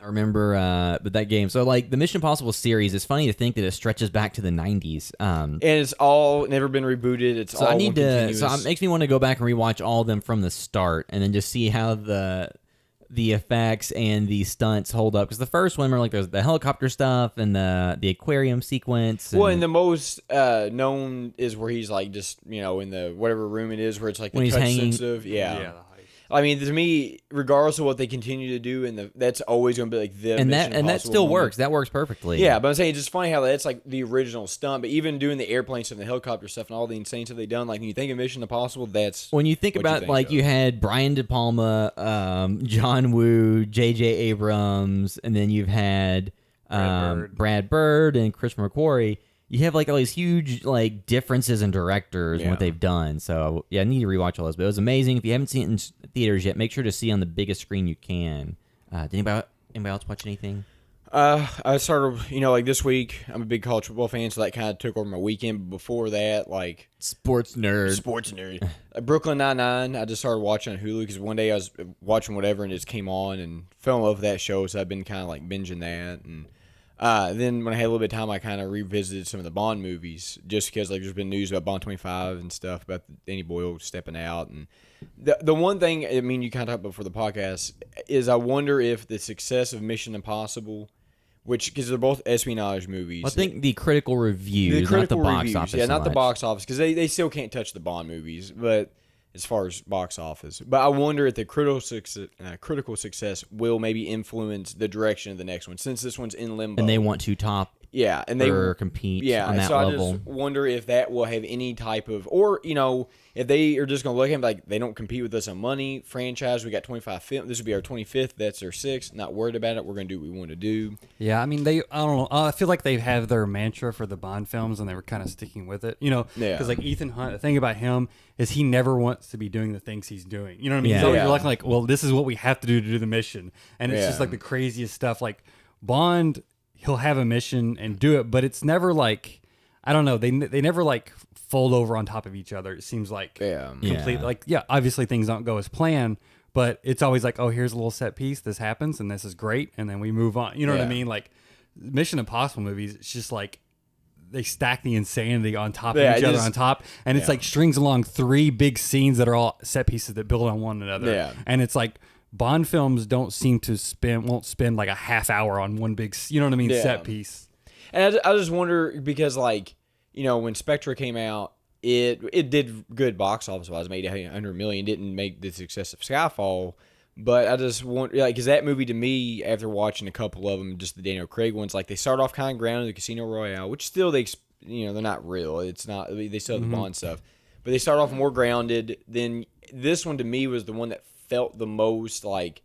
I remember, but that game. So like the Mission Impossible series, it's funny to think that it stretches back to the 90s. And it's all never been rebooted. It's So all I need one to. continuous. So it makes me want to go back and rewatch all of them from the start, and then just see how the effects and the stunts hold up. Because the first one, remember, like there's the helicopter stuff and the aquarium sequence. Well, and the most known is where he's like just in the whatever room it is where it's like When the he's touch hanging- sensitive. yeah. Yeah. the height. I mean, to me, regardless of what they continue to do, that's always going to be like the and Mission that Impossible still moment. works. That works perfectly. Yeah, but I'm saying it's just funny how that's like the original stunt. But even doing the airplane stuff, and the helicopter stuff, and all the insane stuff they've done, like when you think of Mission Impossible, that's When you think what you about think like of. you had Brian De Palma, John Woo, J.J. Abrams, and then you've had Brad Bird and Chris McQuarrie. You have like all these huge like differences in directors and what Yeah. they've done. So yeah, I need to rewatch all those. But it was amazing. If you haven't seen it in theaters yet, make sure to see on the biggest screen you can. Did anybody else watch anything? I started, like this week. I'm a big college football fan, so that kind of took over my weekend. But before that, like Sports nerd. sports nerd, Brooklyn Nine-Nine. I just started watching on Hulu because one day I was watching whatever and it just came on and fell in love with that show. So I've been kind of like binging that and. Then when I had a little bit of time, I kind of revisited some of the Bond movies just because like there's been news about Bond 25 and stuff about Danny Boyle stepping out. And the one thing, I mean, you kind of talked about before the podcast, is I wonder if the success of Mission Impossible, which because they're both espionage movies. I think the critical reviews, not the box office. Yeah, so not the much. box office because they still can't touch the Bond movies, but as far as box office. But I wonder if the critical success will maybe influence the direction of the next one, since this one's in limbo. And they want to top and they or compete Yeah, on that so level. I just wonder if that will have any type of, or if they are just going to look at him like they don't compete with us on money. Franchise, we got 25 films. This would be our 25th. That's our 6th. Not worried about it. We're going to do what we want to do. Yeah, I mean, I don't know. I feel like they have their mantra for the Bond films, and they were kind of sticking with it. Yeah. Because like Ethan Hunt, the thing about him is he never wants to be doing the things he's doing. You know what I mean? Yeah. He's always Yeah. like, well, this is what we have to do the mission, and it's just like the craziest stuff. Like Bond, he'll have a mission and do it, but it's never like, I don't know. They never like fold over on top of each other. It seems like complete. Like obviously things don't go as planned. But it's always like, oh, here's a little set piece. This happens, and this is great, and then we move on. You know what I mean? Like Mission Impossible movies, it's just like they stack the insanity on top of each other on top, and it's like strings along 3 big scenes that are all set pieces that build on one another. Yeah. And it's like Bond films won't spend like a half hour on one big, you know what I mean, set piece. And I just wonder because when Spectre came out, it did good box office wise, made $100 million, didn't make the success of Skyfall. But I just want, because that movie to me, after watching a couple of them, just the Daniel Craig ones, like they start off kind of grounded, the Casino Royale, which still they're not real. It's not, they still have the Bond stuff, but they start off more grounded. Then this one to me was the one that felt the most like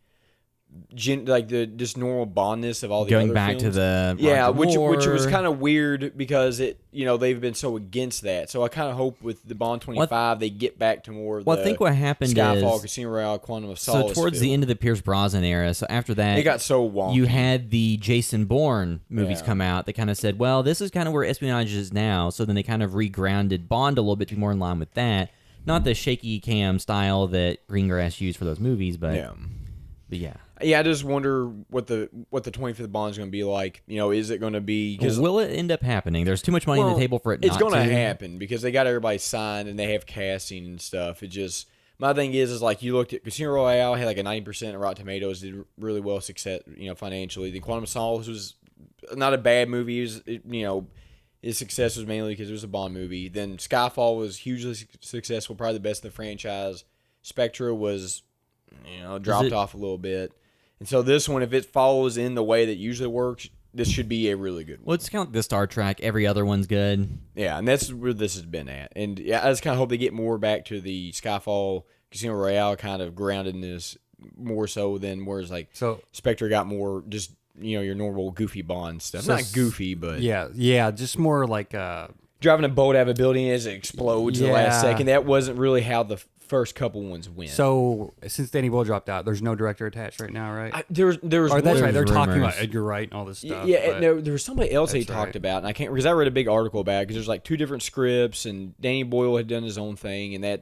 the just normal Bondness of all the Going other back films. to the which Roger was Moore. kind of weird because they've been so against that. So I kind of hope with the Bond 25 they get back to more of Well, the I think what happened Skyfall, is Casino Royale, Quantum of so Solace. towards the end of the Pierce Brosnan era. So after that, it got so wonky. you had the Jason Bourne movies come out. They kind of said, well, this is kind of where espionage is now. So then they kind of regrounded Bond a little bit to be more in line with that. Not the shaky cam style that Greengrass used for those movies, but yeah. Yeah, I just wonder what the 25th Bond is going to be like. Is it going to be? Because Will it end up happening? There's too much money on the table for it it's not going to. to happen because they got everybody signed and they have casting and stuff. It just my thing is like you looked at Casino Royale had like a 90% of Rotten Tomatoes, did really well financially. The Quantum of Solace was not a bad movie. His success was mainly because it was a Bond movie. Then Skyfall was hugely successful, probably the best of the franchise. Spectre was dropped off a little bit. And so this one, if it follows in the way that usually works, this should be a really good one. Well, it's kind of like the Star Trek. Every other one's good. Yeah, and that's where this has been at. And yeah, I just kind of hope they get more back to the Skyfall, Casino Royale kind of groundedness more so than whereas Spectre got more just your normal goofy Bond stuff. So Not goofy, but just more like driving a boat out of a building as it explodes in the last second. That wasn't really how the first couple ones went. So since Danny Boyle dropped out, there's no director attached right now, right? There was Or that's one- right. They're talking rumors. about Edgar Wright and all this stuff. Yeah, but- there was somebody else he That's talked right. about, and I can't because I read a big article about it because there's like 2 different scripts, and Danny Boyle had done his own thing, and I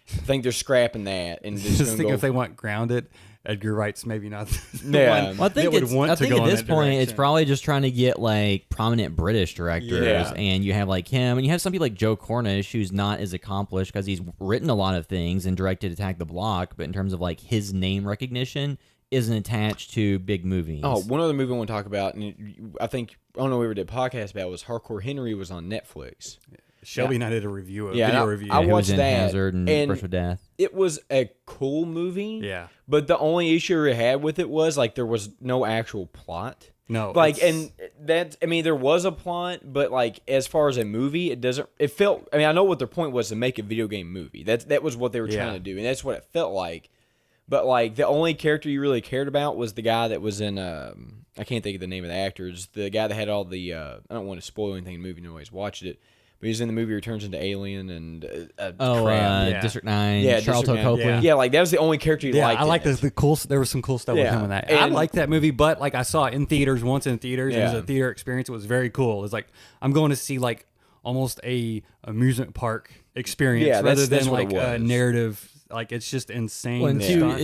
think they're scrapping that and just, just gonna think go if they want grounded, Edgar Wright's maybe not the Yeah. one Well, I think that would want to go at in this that point, it's direction. probably just trying to get like prominent British directors, Yeah. and you have like him, and you have some people like Joe Cornish, who's not as accomplished because he's written a lot of things and directed Attack the Block, but in terms of like his name recognition, isn't attached to big movies. Oh, one other movie I want to talk about, and I don't know if we ever did a podcast about, was Hardcore Henry was on Netflix. Shelby and I did a review, Yeah, video and review. I Who was watched in that, Hazard and Brush with Death. It was a cool movie. Yeah. But the only issue I had with it was like there was no actual plot. No, Like, it's- and that, I mean, there was a plot, but like as far as a movie, it felt, I mean, I know what their point was to make a video game movie. That was what they were trying to do, and that's what it felt like. But like the only character you really cared about was the guy that was in, I can't think of the name of the actors, the guy that had all the, I don't want to spoil anything in the movie, nobody's watched it. But he's in the movie Returns into Alien and crap. District 9, Yeah, Charlton District 9. Copley. Yeah, like that was the only character you Yeah, liked. I in like it. the cool. There was some cool stuff with Yeah. him in that. I And- like that movie, but like I saw it in theaters once in theaters. It was Yeah. a theater experience. It was very cool. It's like I'm going to see like almost a amusement park experience Yeah, rather that's than what it like a was. narrative Like it's just insane. Well, and two, stunts.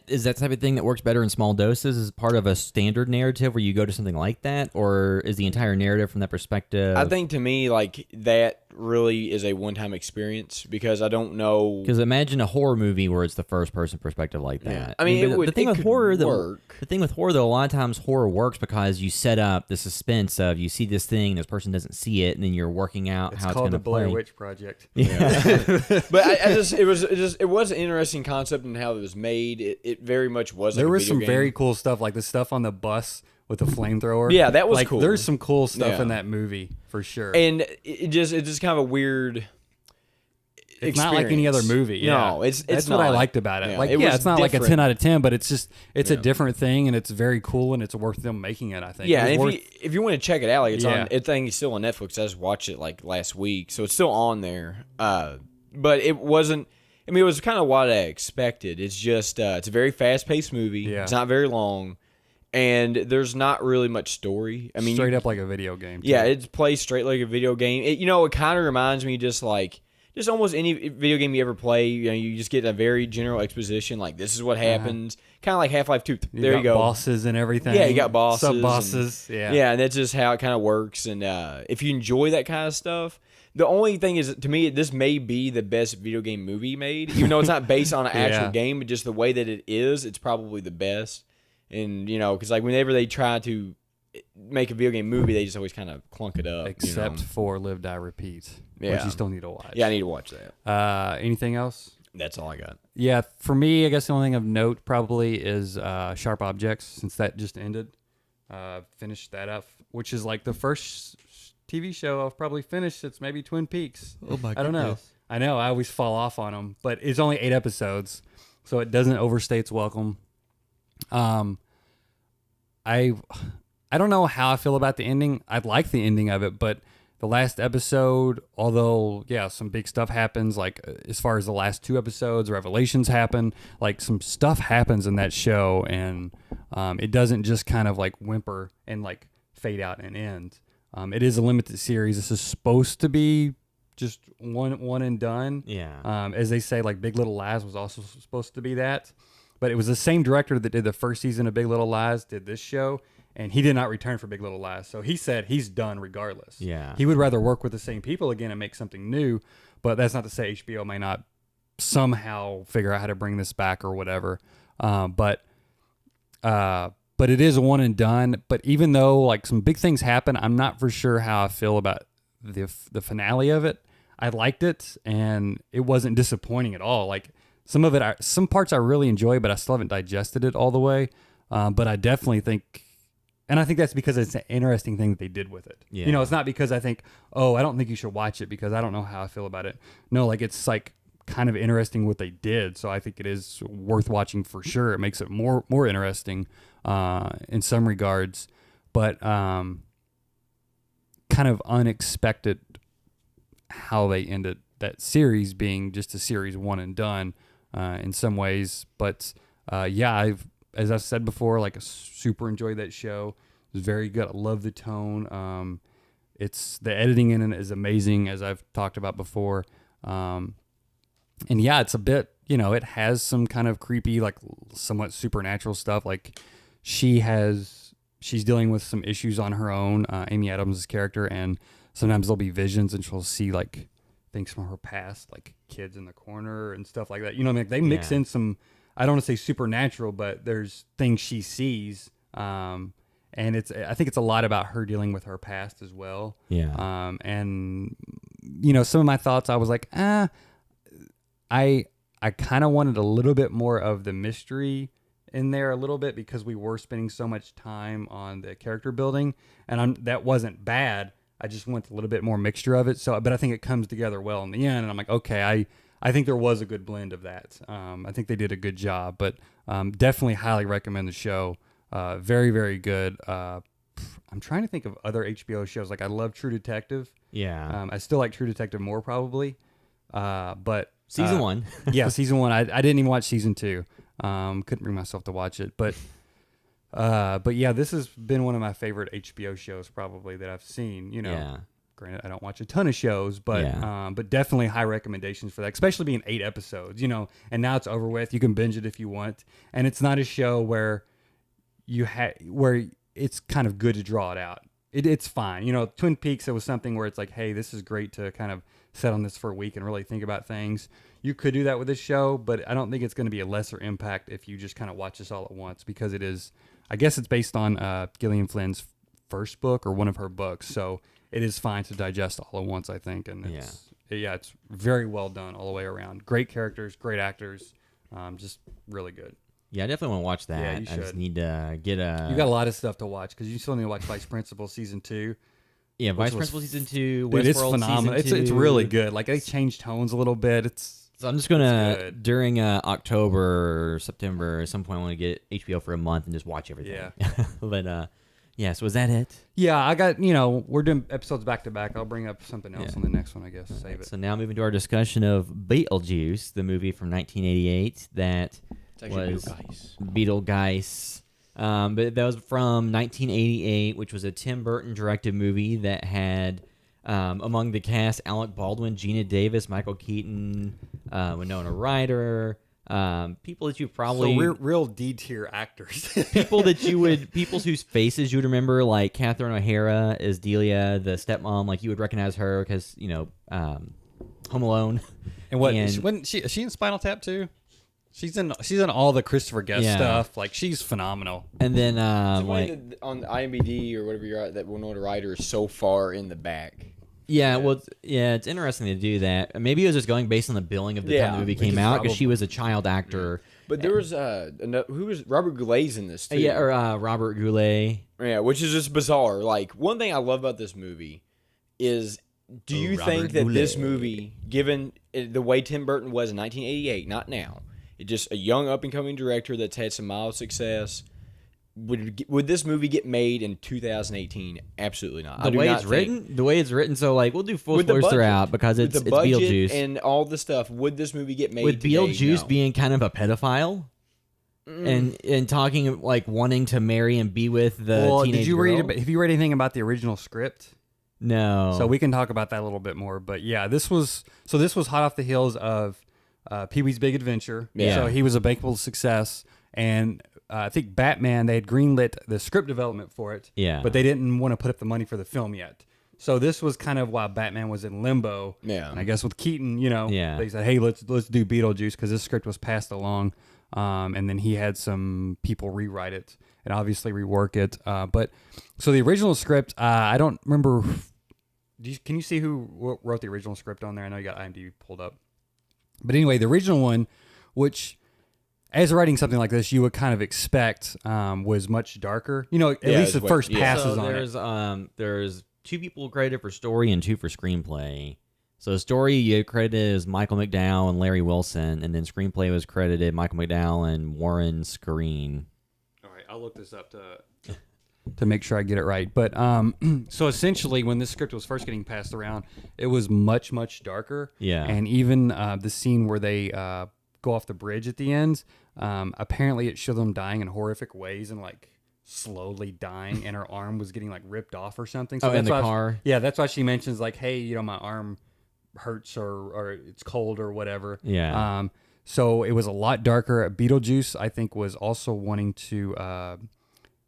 is that type of thing that works better in small doses? Is part of a standard narrative where you go to something like that, or is the entire narrative from that perspective? I think to me, like that really is a one-time experience because I don't know. Because imagine a horror movie where it's the first-person perspective like that. Yeah. I mean, it but would- the thing it with could horror, work. the thing with horror, though, a lot of times horror works because you set up the suspense of you see this thing, this person doesn't see it, and then you're working out It's how it's called going to the Blair play. Witch Project. But it was an interesting concept in how it was made. It very much was. Like There a was video some game. very cool stuff, like the stuff on the bus with the flamethrower. Yeah, that was like, cool. There's some cool stuff Yeah. in that movie for sure. and it's just kind of a weird. It's not like any other experience. movie. Yeah. No, it's that's what I not. liked about it. Yeah, Like, it yeah, was it's not like a different. 10 out of 10, but it's just a Yeah. different thing, and it's very cool, and it's worth them making it. I think. Yeah, It's and worth- if you want to check it out, like it's Yeah. on. I think it's still on Netflix. I just watched it like last week, so it's still on there. But it wasn't. I mean, it was kind of what I expected. It's just it's a very fast-paced movie. Yeah. It's not very long, and there's not really much story. I mean, straight up like a video game. Yeah, too. it's plays straight like a video game. It kind of reminds me just almost any video game you ever play. You just get a very general exposition. Like this is what happens. Kind of like Half-Life 2. There you got go. Bosses and everything. Yeah, you got bosses, sub bosses. Yeah, Yeah, and that's just how it kind of works. And if you enjoy that kind of stuff, the only thing is, to me, this may be the best video game movie made. Even though it's not based on an actual Yeah. game, but just the way that it is, it's probably the best. And, because like whenever they try to make a video game movie, they just always kind of clunk it up. except for Live, Die, Repeat, which Yeah. you still need to watch. Yeah, I need to watch that. Anything else? That's all I got. Yeah, for me, I guess the only thing of note probably is Sharp Objects, since that just ended. Finished that up, which is like the first TV show I've probably finished since maybe Twin Peaks. Oh my I don't know. I know I always fall off on them, but it's only 8 episodes, so it doesn't overstay its welcome. I don't know how I feel about the ending. I like the ending of it, but the last episode, although some big stuff happens, like as far as the last 2 episodes, revelations happen, like some stuff happens in that show, and it doesn't just kind of like whimper and like fade out and end. It is a limited series. This is supposed to be just one and done. Yeah. As they say, like Big Little Lies was also supposed to be that, but it was the same director that did the first season of Big Little Lies did this show, and he did not return for Big Little Lies. So he said he's done regardless. Yeah. He would rather work with the same people again and make something new, but that's not to say HBO may not somehow figure out how to bring this back or whatever. But it is a one and done. But even though like some big things happen, I'm not for sure how I feel about the finale of it. I liked it, and it wasn't disappointing at all. Like some parts I really enjoy, but I still haven't digested it all the way. But I definitely think, and I think that's because it's an interesting thing that they did with it. Yeah. It's not because I think, oh, I don't think you should watch it because I don't know how I feel about it. No, like it's like kind of interesting what they did. So I think it is worth watching for sure. It makes it more interesting in some regards, but kind of unexpected how they ended that series being just a series one and done in some ways. But as I've said before, like I super enjoyed that show. It was very good. I love the tone. It's the editing in it is amazing, as I've talked about before. And it's a bit, it has some kind of creepy, like somewhat supernatural stuff. Like she's dealing with some issues on her own, Amy Adams' character, and sometimes there'll be visions and she'll see like things from her past, like kids in the corner and stuff like that. Like they mix in some, I don't want to say supernatural, but there's things she sees. And I think it's a lot about her dealing with her past as well. Yeah. And some of my thoughts, I was like, I kind of wanted a little bit more of the mystery in there a little bit because we were spending so much time on the character building, and that wasn't bad. I just want a little bit more mixture of it. So, but I think it comes together well in the end, and I'm like, okay, I think there was a good blend of that. I think they did a good job, but definitely highly recommend the show. Very, very good. I'm trying to think of other HBO shows. Like I love True Detective. Yeah. I still like True Detective more probably. But Season 1. yeah, season 1. I didn't even watch season 2. Couldn't bring myself to watch it. But yeah, this has been one of my favorite HBO shows probably that I've seen. Yeah. Granted, I don't watch a ton of shows, but definitely high recommendations for that, especially being 8 episodes, you know, and now it's over with. You can binge it if you want. And it's not a show where where it's kind of good to draw it out. It's fine. You know, Twin Peaks, it was something where it's like, hey, this is great to kind of sit on this for a week and really think about things. You could do that with this show, but I don't think it's going to be a lesser impact if you just kind of watch this all at once, because it is, I guess it's based on Gillian Flynn's first book or one of her books. So it is fine to digest all at once, I think. And it's very well done all the way around. Great characters, great actors, just really good. Yeah, I definitely want to watch that. Yeah, you I just should. need to get a... You got a lot of stuff to watch, because you still need to watch Vice Principal Season 2. Yeah, Vice Principal Season 2, Dude, it's Westworld phenomenal. Season 2. It's really good. Like, they changed tones a little bit. So I'm just going to, during October or September, at some point I want to get HBO for a month and just watch everything. Yeah. But, yeah, so is that it? Yeah, I got, we're doing episodes back to back. I'll bring up something else on the next one, I guess. Save it. So now moving to our discussion of Beetlejuice, the movie from 1988 that was Beetlejuice. But that was from 1988, which was a Tim Burton directed movie that had among the cast Alec Baldwin, Gina Davis, Michael Keaton, Winona Ryder, people that you probably real D-tier actors. people whose faces you would remember, like Catherine O'Hara as Delia, the stepmom, like you would recognize her because Home Alone. And is she in Spinal Tap too? She's in all the Christopher Guest stuff. Like, she's phenomenal. And then on IMDb or whatever you're at, that Winona Ryder is so far in the back. Yeah, well, it's interesting to do that. Maybe it was just going based on the billing of the time the movie came out, because she was a child actor. But there was who was Robert Goulet's in this too? Yeah, or Robert Goulet. Yeah, which is just bizarre. Like, one thing I love about this movie is, do you think that this movie, given the way Tim Burton was in 1988, not now, it's just a young up and coming director that's had some mild success, would this movie get made in 2018? Absolutely not. The way it's written, so like we'll do full spoilers throughout because it's Beetlejuice and all the stuff. Would this movie get made with today? Beetlejuice No. being kind of a pedophile and talking like wanting to marry and be with the teenage girl? Have you read anything about the original script? No. So we can talk about that a little bit more. But yeah, this was hot off the heels of Pee-wee's Big Adventure. Yeah. So he was a bankable success, and I think Batman, they had greenlit the script development for it. Yeah. But they didn't want to put up the money for the film yet. So this was kind of while Batman was in limbo. Yeah. And I guess with Keaton, they said, hey, let's do Beetlejuice, because this script was passed along. And then he had some people rewrite it and obviously rework it. But so the original script, I don't remember. Can you see who wrote the original script on there? I know you got IMDb pulled up. But anyway, the original one, which, as writing something like this, you would kind of expect was much darker. At least the first passes on it. There's 2 people credited for story and 2 for screenplay. So story you credited as Michael McDowell and Larry Wilson, and then screenplay was credited Michael McDowell and Warren Screen. All right, I'll look this up to make sure I get it right. But so essentially, when this script was first getting passed around, it was much, much darker. Yeah. And even the scene where they go off the bridge at the end, apparently it showed them dying in horrific ways and like slowly dying, and her arm was getting like ripped off or something. So in the car? Yeah, that's why she mentions like, hey, my arm hurts or it's cold or whatever. Yeah. So it was a lot darker. Beetlejuice, I think, was also wanting to...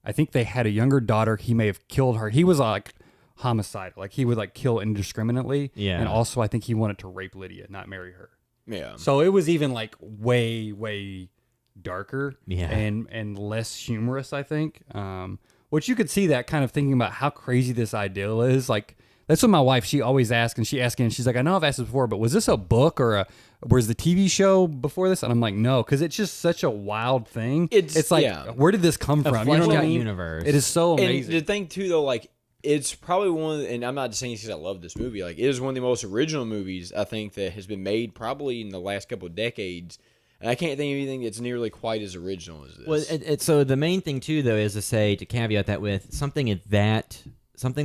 I think they had a younger daughter. He may have killed her. He was like homicidal. Like, he would like kill indiscriminately. Yeah. And also, I think he wanted to rape Lydia, not marry her. Yeah. So it was even like way, way darker. Yeah. And less humorous, I think. Which you could see that kind of thinking about how crazy this ideal is. Like, that's what my wife, she always asks, and she's like, I know I've asked this before, but was this a book or was the TV show before this? And I'm like, no, because it's just such a wild thing. It's like, where did this come from? You know what I mean? Universe. It is so amazing. And the thing too, though, like, it's probably one of the, and I'm not just saying this because I love this movie. Like, it is one of the most original movies I think that has been made probably in the last couple of decades. And I can't think of anything that's nearly quite as original as this. Well, so the main thing too, though, is to caveat that with something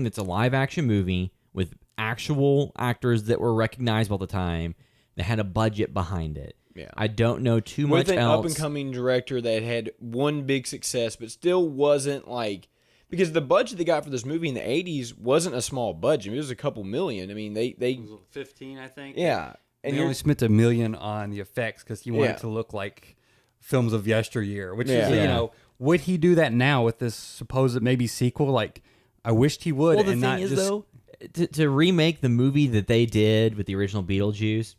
that's a live action movie with actual actors that were recognizable at the time that had a budget behind it. Yeah. I don't know too much with an else. up and coming director that had one big success, but still wasn't like because the budget they got for this movie in the 80s wasn't a small budget. I mean, it was a couple million. I mean, they 15, I think. yeah. And And they you're only spent $1 million on the effects because he wanted Yeah. to look like films of yesteryear. Which Yeah. is, you Yeah. know, would he do that now with this supposed maybe sequel? Like, I wished he would. Well, the and thing not is, just, though, to remake the movie that they did with the original Beetlejuice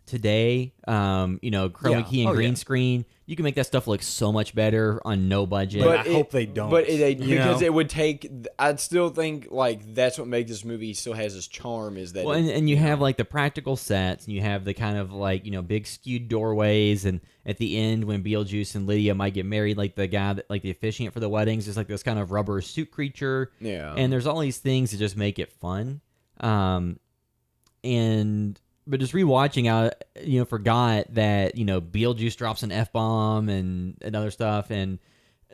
today, you know, chroma key and Oh, green yeah. screen, you can make that stuff look so much better on no budget. But I hope they don't, But you because know? it would take. I'd still think like that's what makes this movie still has its charm is that. Well, and you have like the practical sets, and you have the kind of like, you know, big skewed doorways, and at the end when Beetlejuice and Lydia might get married, like the guy that like the officiant for the weddings is like this kind of rubber suit creature. Yeah. And there's all these things that just make it fun. But just rewatching, I forgot that Beetlejuice drops an F-bomb and other stuff, and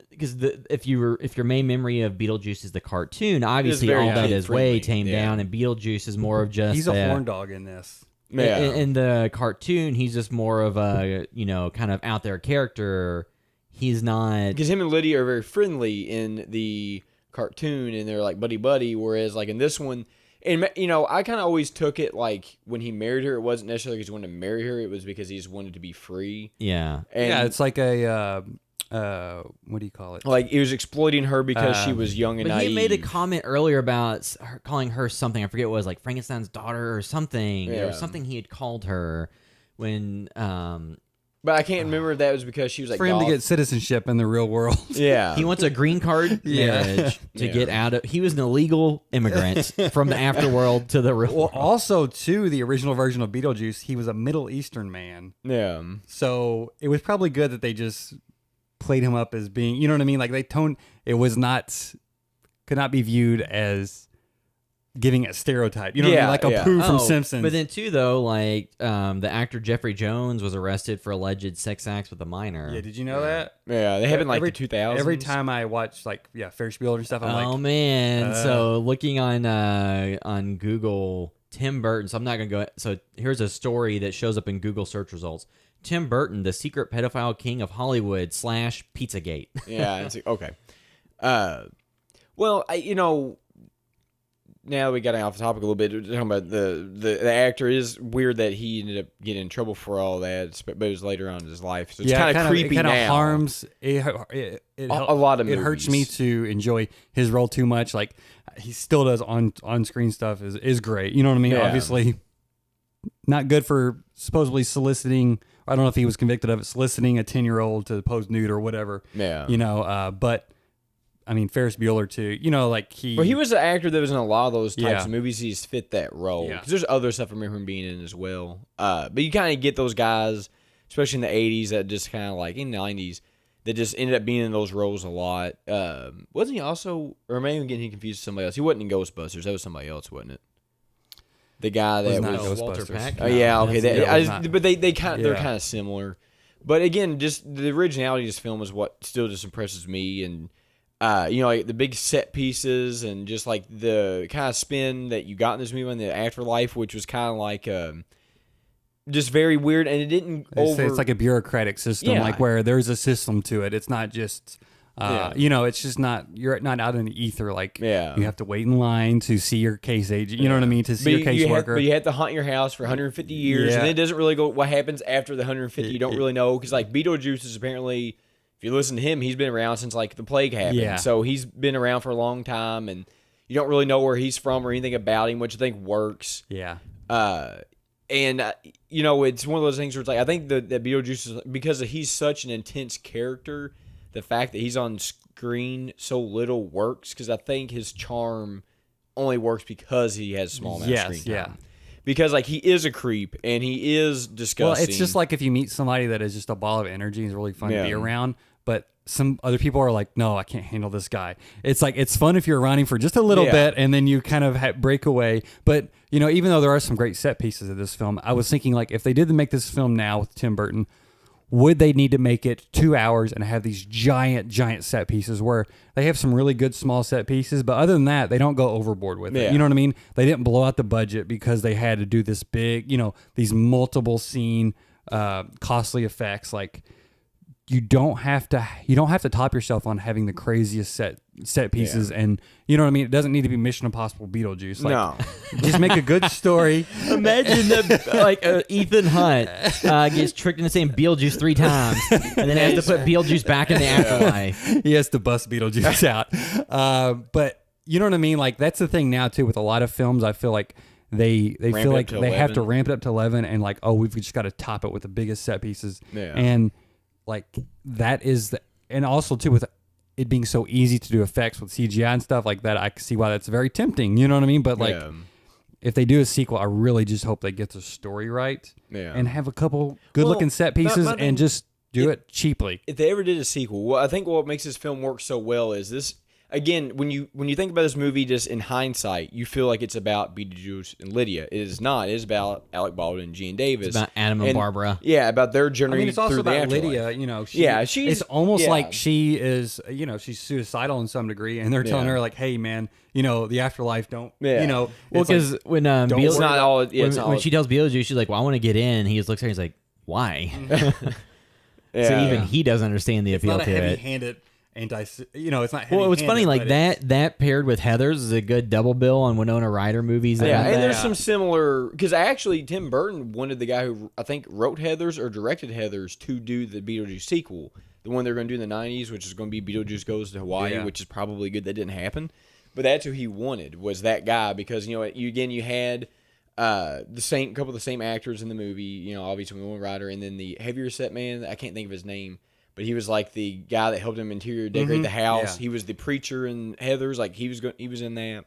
because if your main memory of Beetlejuice is the cartoon, obviously very all that is kid-friendly, way tamed yeah. down, and Beetlejuice is more of just he's a horn dog in this. Yeah. in the cartoon, he's just more of a kind of out there character. He's not. Because him and Lydia are very friendly in the cartoon, and they're like buddy buddy. Whereas like in this one, and I kind of always took it like when he married her, it wasn't necessarily because he wanted to marry her; it was because he just wanted to be free. Yeah. And Yeah, it's like a what do you call it? like he was exploiting her because she was young and But naive. he made a comment earlier about calling her something. I forget what it was, like Frankenstein's daughter or something. There was Yeah. something he had called her when. But I can't remember if that was because she was like For him to goth. get citizenship in the real world. Yeah. He wants a green card Yeah. marriage to Yeah. get out of. He was an illegal immigrant from the afterworld to the real Well, world. also too, the original version of Beetlejuice, he was a Middle Eastern man, yeah. so it was probably good that they just played him up as being, you know what I mean? Like they toned it could not be viewed as giving a stereotype. You know what I Yeah, mean? Like a yeah. Pooh from Oh, Simpsons. But then too, though, like the actor Jeffrey Jones was arrested for alleged sex acts with a minor. yeah, did you know that? Yeah. They happened like Every- the 2000s. Every time I watch Ferris Bueller and stuff, I'm Oh like, man! So looking on Google, Tim Burton. So I'm not gonna go. So here's a story that shows up in Google search results. Tim Burton, the secret pedophile king of Hollywood / Pizzagate. Yeah. It's like, okay. Well, now we got off the topic a little bit. We're talking about the actor. Is weird that he ended up getting in trouble for all that, but it was later on in his life. So it's kind of creepy It kind now. of harms. It A lot of it hurts me movies. to enjoy his role too much. Like he still does on screen stuff is great. You know what I mean? Yeah. Obviously, not good for supposedly soliciting. I don't know if he was convicted of it, soliciting a 10-year-old to pose nude or whatever. Yeah. But I mean Ferris Bueller too. Like he. But he was an actor that was in a lot of those types Yeah. of movies. He's fit that role. Yeah. Because there's other stuff I remember him being in as well. But you kind of get those guys, especially in the 80s, that just kind of like in the 90s, that just ended up being in those roles a lot. Wasn't he also, or am I even getting confused with somebody else? He wasn't in Ghostbusters. That was somebody else, wasn't it? The guy that not was Walter Ghostbusters. Peck? Oh yeah, okay. that's- That, yeah, it was not. but they kind of they're Yeah. kind of similar. But again, just the originality of this film is what still just impresses me, and like the big set pieces and just like the kind of spin that you got in this movie in the afterlife, which was kind of like just very weird, and it didn't It's like a bureaucratic system, Yeah. like where there's a system to it. It's not just, Yeah. it's just not, you're not out in the ether. Like Yeah. you have to wait in line to see your case agent. You know what I mean? To see your But caseworker. you had to hunt your house for 150 years, Yeah. and it doesn't really go. What happens after the 150, you don't really know, because like Beetlejuice is apparently, if you listen to him, he's been around since like the plague happened. Yeah. So he's been around for a long time, and you don't really know where he's from or anything about him, which I think works. yeah. And it's one of those things where it's like I think that Beetlejuice is, because he's such an intense character, the fact that he's on screen so little works, because I think his charm only works because he has small amount of screen time. Yeah. Because like he is a creep and he is Well, disgusting. it's just like if you meet somebody that is just a ball of energy and is really fun to be Yeah. around, but some other people are like, no, I can't handle this guy. It's like, it's fun if you're around him for just a little Yeah. bit and then you kind of break away. But, even though there are some great set pieces of this film, I was thinking like if they did make this film now with Tim Burton, would they need to make it 2 hours and have these giant set pieces where they have some really good small set pieces, but other than that, they don't go overboard with it. Yeah. You know what I mean? They didn't blow out the budget because they had to do this big, these multiple scene, costly effects. Like, you don't have to top yourself on having the craziest set pieces, and you know what I mean. It doesn't need to be Mission Impossible Beetlejuice. Like, No. just make a good story. Imagine that, like Ethan Hunt gets tricked into saying Beetlejuice 3 times, and then has to put Beetlejuice back in the afterlife. He has to bust Beetlejuice out. But you know what I mean? Like, that's the thing now too with a lot of films. I feel like they feel like they have to ramp it up to 11, and like, oh, we've just got to top it with the biggest set pieces. Yeah. And like that is and also too with it being so easy to do effects with CGI and stuff like that, I can see why that's very tempting. You know what I mean? But like, if they do a sequel, I really just hope they get the story right and have a couple good-looking set pieces and just do it cheaply. If they ever did a sequel, well, I think what makes this film work so well is this. Again, when you think about this movie, just in hindsight, you feel like it's about Beetlejuice and Lydia. It is not. It is about Alec Baldwin and Gene Davis. It's about Adam and Barbara. Yeah, about their journey. I mean, it's also through the about afterlife. Lydia. You know, she's it's almost like she is. You know, she's suicidal in some degree, and they're telling her like, "Hey, man, you know, the afterlife don't." You know, well, because like, when it's not all. Yeah, it's not when all, she tells Beetlejuice, she's like, "Well, I want to get in." He just looks at her. He's like, "Why?" So even he doesn't understand the appeal not a to it. heavy-handed you know, it's not. Well, it was funny, like it's- that paired with Heathers is a good double bill on Winona Ryder movies. Yeah, and there's some similar because actually Tim Burton wanted the guy who I think wrote Heathers or directed Heathers to do the Beetlejuice sequel, the one they're going to do in the ~90s, which is going to be Beetlejuice Goes to Hawaii, which is probably good that didn't happen. But that's who he wanted, was that guy, because you know you had the couple of the same actors in the movie, you know, obviously Winona Ryder, and then the heavier set man, I can't think of his name. But he was like the guy that helped him interior decorate the house. Yeah. He was the preacher in Heathers. Like he was in that.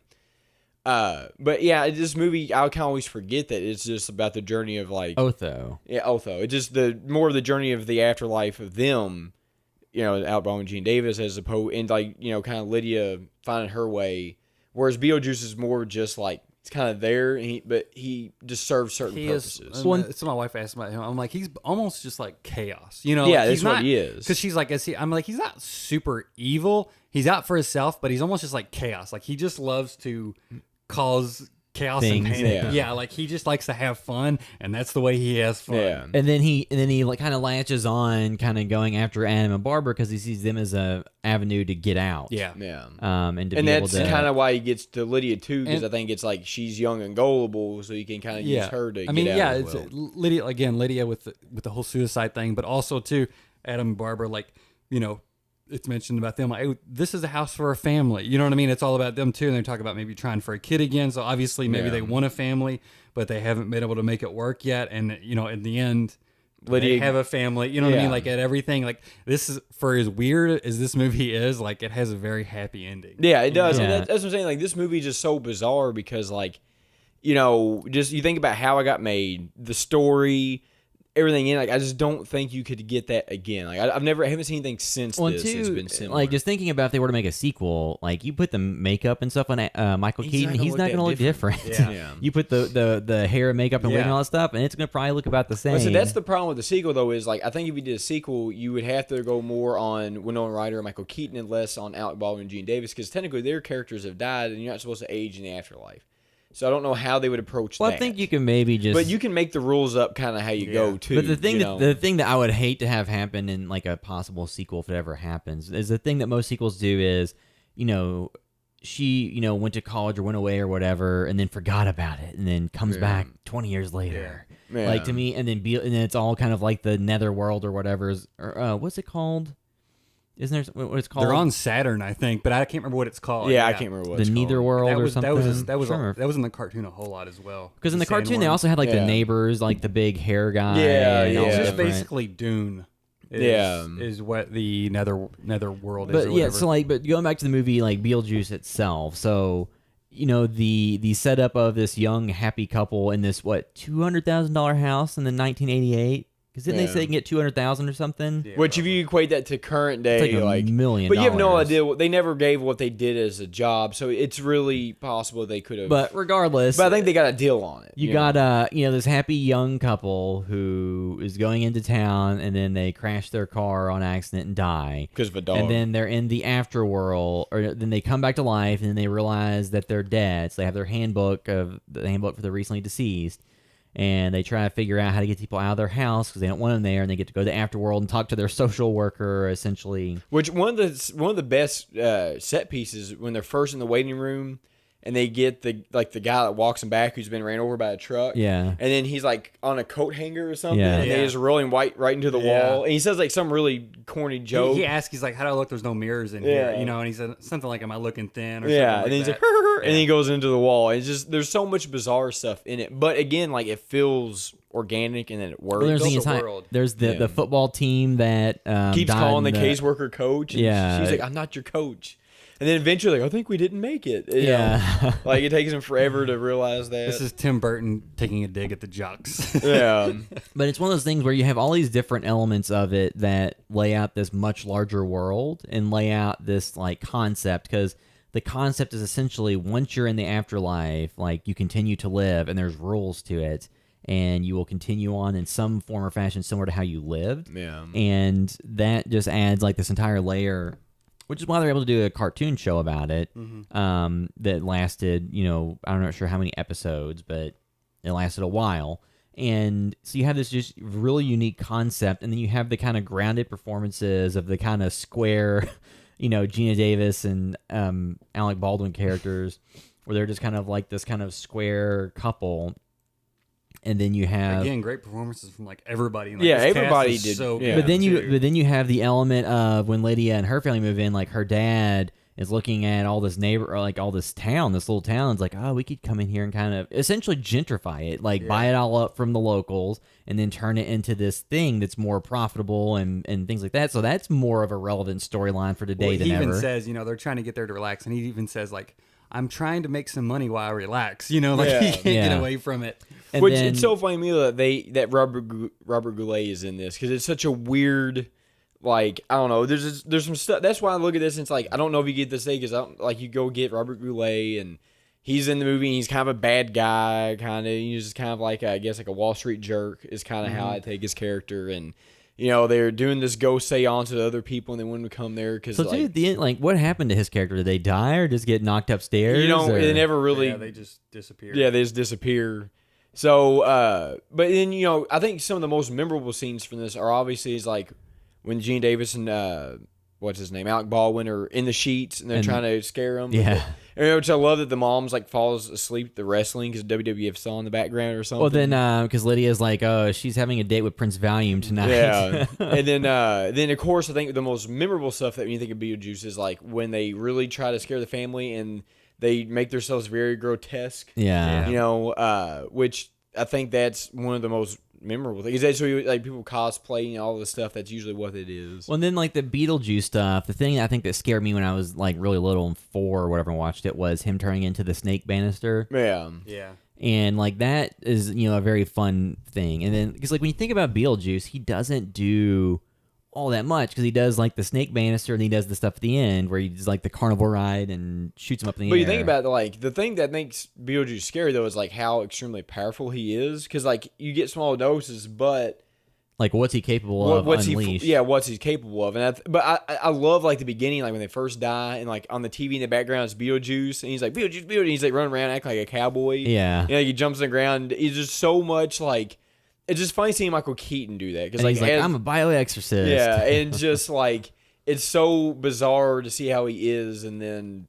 But yeah, this movie I can always forget that it's just about the journey of like Otho. Yeah, Otho. It's just the more of the journey of the afterlife of them. You know, Alec Baldwin and Gene Davis as opposed, and like you know, kind of Lydia finding her way. Whereas Beetlejuice is more just like it's kind of there, but he just serves certain purposes. So my wife asked about him. I'm like, he's almost just like chaos, you know? Yeah, like, that's what he is. Because she's like, I'm like, he's not super evil. He's out for himself, but he's almost just like chaos. Like he just loves to cause chaos and panic. Yeah, like he just likes to have fun, and that's the way he has fun. Yeah. And then he like kind of latches on, kind of going after Adam and Barbara because he sees them as a avenue to get out. Yeah. And that's kind of why he gets to Lydia too, because I think it's like she's young and gullible, so you can kind of use her to. Get out as well. Lydia with the whole suicide thing, but also too Adam and Barbara, like you know. It's mentioned about them like, hey, this is a house for a family. You know what I mean? It's all about them too. And they talk about maybe trying for a kid again. So obviously maybe they want a family, but they haven't been able to make it work yet. And you know, in the end, they have a family. You know what I mean? Like at everything, like this is for as weird as this movie is, like it has a very happy ending. Yeah, it does. Yeah. And that's what I'm saying. Like this movie is just so bizarre because like, you know, just you think about how it got made, the story, everything in, like I just don't think you could get that again. Like I haven't seen anything since this that's been similar. Like just thinking about if they were to make a sequel, like you put the makeup and stuff on Michael Keaton, he's not going to look different. Yeah. You put the hair and makeup and wig and all that stuff, and it's going to probably look about the same. So that's the problem with the sequel though, is like I think if you did a sequel, you would have to go more on Winona Ryder and Michael Keaton and less on Alec Baldwin and Gene Davis, because technically their characters have died and you're not supposed to age in the afterlife. So I don't know how they would approach that. Well, I think you can maybe just... But you can make the rules up kind of how you go, too. But the thing that I would hate to have happen in like a possible sequel, if it ever happens, is the thing that most sequels do is, you know, she, you know, went to college or went away or whatever and then forgot about it and then comes back 20 years later. Yeah. Like, to me, and then it's all kind of like the netherworld or whatever. Or what's it called? Isn't there what it's called? They're on Saturn, I think, but I can't remember what it's called. Yeah, I can't remember what it's called. The Netherworld or something. That was in the cartoon a whole lot as well. Because in the cartoon they also had like the neighbors, like the big hair guy. It's just basically Dune. Is what the netherworld is. But yeah, so like, but going back to the movie, like Beetlejuice itself, so. You know, the setup of this young happy couple in this $200,000 house in the 1988. Because didn't they say they can get $200,000 or something? Yeah, Which, if you equate that to current day, it's like $1 million. But you have no idea. They never gave what they did as a job, so it's really possible they could have. But regardless, I think they got a deal on it. You got this happy young couple who is going into town, and then they crash their car on accident and die because of a dog. And then they're in the afterworld, or then they come back to life, and then they realize that they're dead. So they have their handbook for the recently deceased. and they try to figure out how to get people out of their house because they don't want them there, and they get to go to the afterworld and talk to their social worker, essentially. Which one of the best set pieces when they're first in the waiting room, and they get the guy that walks him back who's been ran over by a truck. Yeah. And then he's like on a coat hanger or something, Yeah. and they just rolling right into the wall. And he says like some really corny joke. He asks, he's like, "How do I look? There's no mirrors in here," you know. And he said something like, "Am I looking thin?" Or something like and then he's that. like, and then he goes into the wall. It's just there's so much bizarre stuff in it, but again, like it feels organic and then it works. Well, there's built the a entire, world. there's the football team that Keeps died calling in the caseworker coach. And Yeah. she's like, "I'm not your coach." And then eventually, like, I think we didn't make it. You know? Like it takes him forever to realize that. This is Tim Burton taking a dig at the jocks. Yeah. But it's one of those things where you have all these different elements of it that lay out this much larger world and lay out this like concept, because the concept is essentially once you're in the afterlife, like you continue to live and there's rules to it, and you will continue on in some form or fashion similar to how you lived. Yeah. And that just adds like this entire layer, which is why they're able to do a cartoon show about it that lasted, you know, I'm not sure how many episodes, but it lasted a while. And so you have this just really unique concept, and then you have the kind of grounded performances of the kind of square, you know, Gina Davis and Alec Baldwin characters, where they're just kind of like this kind of square couple. And then you have Again, great performances from like everybody. Like, Yeah, this cast everybody is did- So yeah. good, but then too. you have the element of when Lydia and her family move in, like her dad is looking at all this neighbor, or like all this town, this little town. It's like, oh, we could come in here and kind of essentially gentrify it, like buy it all up from the locals and then turn it into this thing that's more profitable and things like that. So that's more of a relevant storyline for today Well, than he even ever. says, you know, they're trying to get there to relax, and he even says like, "I'm trying to make some money while I relax." You know, like Yeah. he can't Yeah. get away from it. And Which then- it's so funny to me that Robert Goulet is in this because it's such a weird, like I don't know. There's some stuff. That's why I look at this and it's like I don't know if you get this thing because like you go get Robert Goulet and he's in the movie and he's kind of a bad guy, kind of he's just kind of like I guess like a Wall Street jerk is kind of how I take his character. And you know they're doing this ghost seance with other people and they want him to come there because So, like, dude, at the end, like, what happened to his character? Did they die or just get knocked upstairs? you know or- they never really Yeah, they just disappear. Yeah, they just disappear. So, but then, you know, I think some of the most memorable scenes from this are obviously is like when Gene Davis and, what's his name, Alec Baldwin are in the sheets and they're And- trying to scare him. Yeah. And which I love that the mom's like falls asleep at the wrestling because WWF's on in the background or something. Well, then, because Lydia's like, oh, she's having a date with Prince Valium tonight. Yeah, and then of course I think the most memorable stuff that when you think of Beetlejuice is like when they really try to scare the family and they make themselves very grotesque. Yeah. You know, which I think that's one of the most memorable things. That's where like people cosplaying all this stuff. That's usually what it is. Well, and then like the Beetlejuice stuff, the thing I think that scared me when I was like really little and 4 or whatever and watched it was him turning into the snake banister. Yeah, Yeah. And like that is, you know, a very fun thing. And then because like when you think about Beetlejuice, he doesn't do all that much because he does like the snake banister and he does the stuff at the end where he does like the carnival ride and shoots him up in the but air. you think about it, like the thing that makes Beetlejuice scary though is like how extremely powerful he is. Because like you get small doses, but like what's he capable of what's unleashed? what's he capable of? And I love like the beginning, like when they first die, and like on the TV in the background is Beetlejuice, and he's like Beetlejuice, Beetlejuice, and he's like running around acting like a cowboy. Yeah. You know, he jumps on the ground. He's just so much like it's just funny seeing Michael Keaton do that because And like, he's like, as- I'm a bioexorcist. yeah, and just like it's so bizarre to see how he is, and then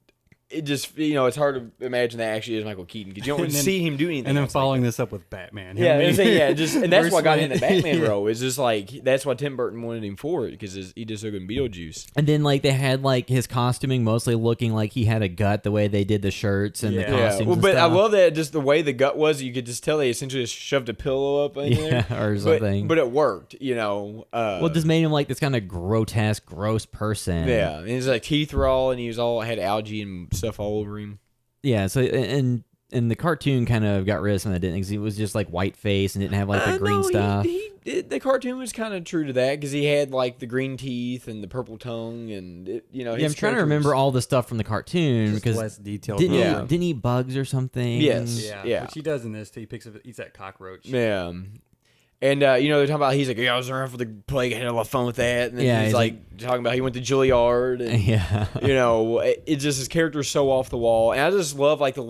it just it's hard to imagine that actually is Michael Keaton because you don't And then- see him do anything. And then else like following that. this up with Batman. Yeah, I mean, and that's why I got him in the Bruce Batman Wayne. role. It's just like that's why Tim Burton wanted him for it because he just took him Beetlejuice. And then like they had like his costuming mostly looking like he had a gut the way they did the shirts and the Yeah. costumes. Yeah, well, and but I stuff. love that just the way the gut was. You could just tell they essentially just shoved a pillow up in there, Yeah, or But- something. But, it worked, Well, it just made him like this kind of grotesque, gross person. yeah, and his like teeth were all, and he was all had algae and stuff all over him. Yeah. So and the cartoon kind of got rid of some of that, didn't it? 'Cause he was just like white face and didn't have like the green No, stuff. The cartoon was kind of true to that because he had like the green teeth and the purple tongue, and Yeah, I'm trying to remember all. all the stuff from the cartoon Just because less detailed. didn't Yeah. he, didn't he eat bugs or something? Yes. Yeah. Yeah. Which he does in this too. He eats that cockroach. Yeah. And they're talking about he's like, yeah, I was around for the plague, I had a lot of fun with that. And then Yeah, he's he's like talking about he went to Juilliard, and Yeah. it's just his character's so off the wall, and I just love like the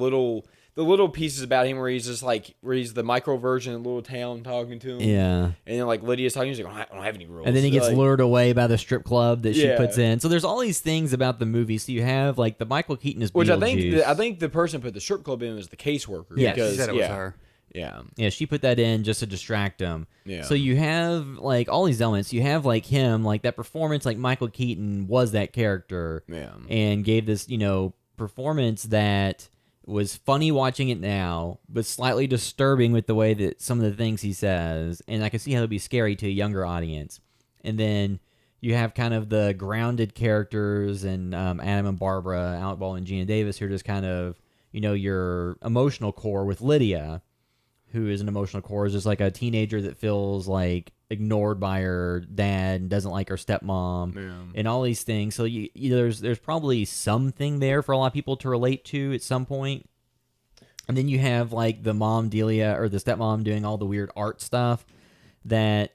the little pieces about him where he's just like where he's the micro version of the little town talking to him. Yeah. And then like Lydia's talking, he's like, I don't have any rules. And then he gets like, lured away by the strip club that she Yeah. puts in. So there's all these things about the movie. So you have like the Michael Keaton is which Beetlejuice. I think the person put the strip club in was the caseworker. Yes. because She said it was her. Yeah. Yeah, she put that in just to distract him. Yeah. So you have like all these elements. You have like him, like that performance, like Michael Keaton was that character. Yeah. And gave this, performance that was funny watching it now, but slightly disturbing with the way that some of the things he says. And I can see how it'd be scary to a younger audience. And then you have kind of the grounded characters and Adam and Barbara, Alec Baldwin and Gina Davis, who are just kind of, your emotional core with Lydia, who is an emotional core, is just like a teenager that feels like ignored by her dad and doesn't like her stepmom and all these things. So there's probably something there for a lot of people to relate to at some point. And then you have like the mom Delia or the stepmom doing all the weird art stuff that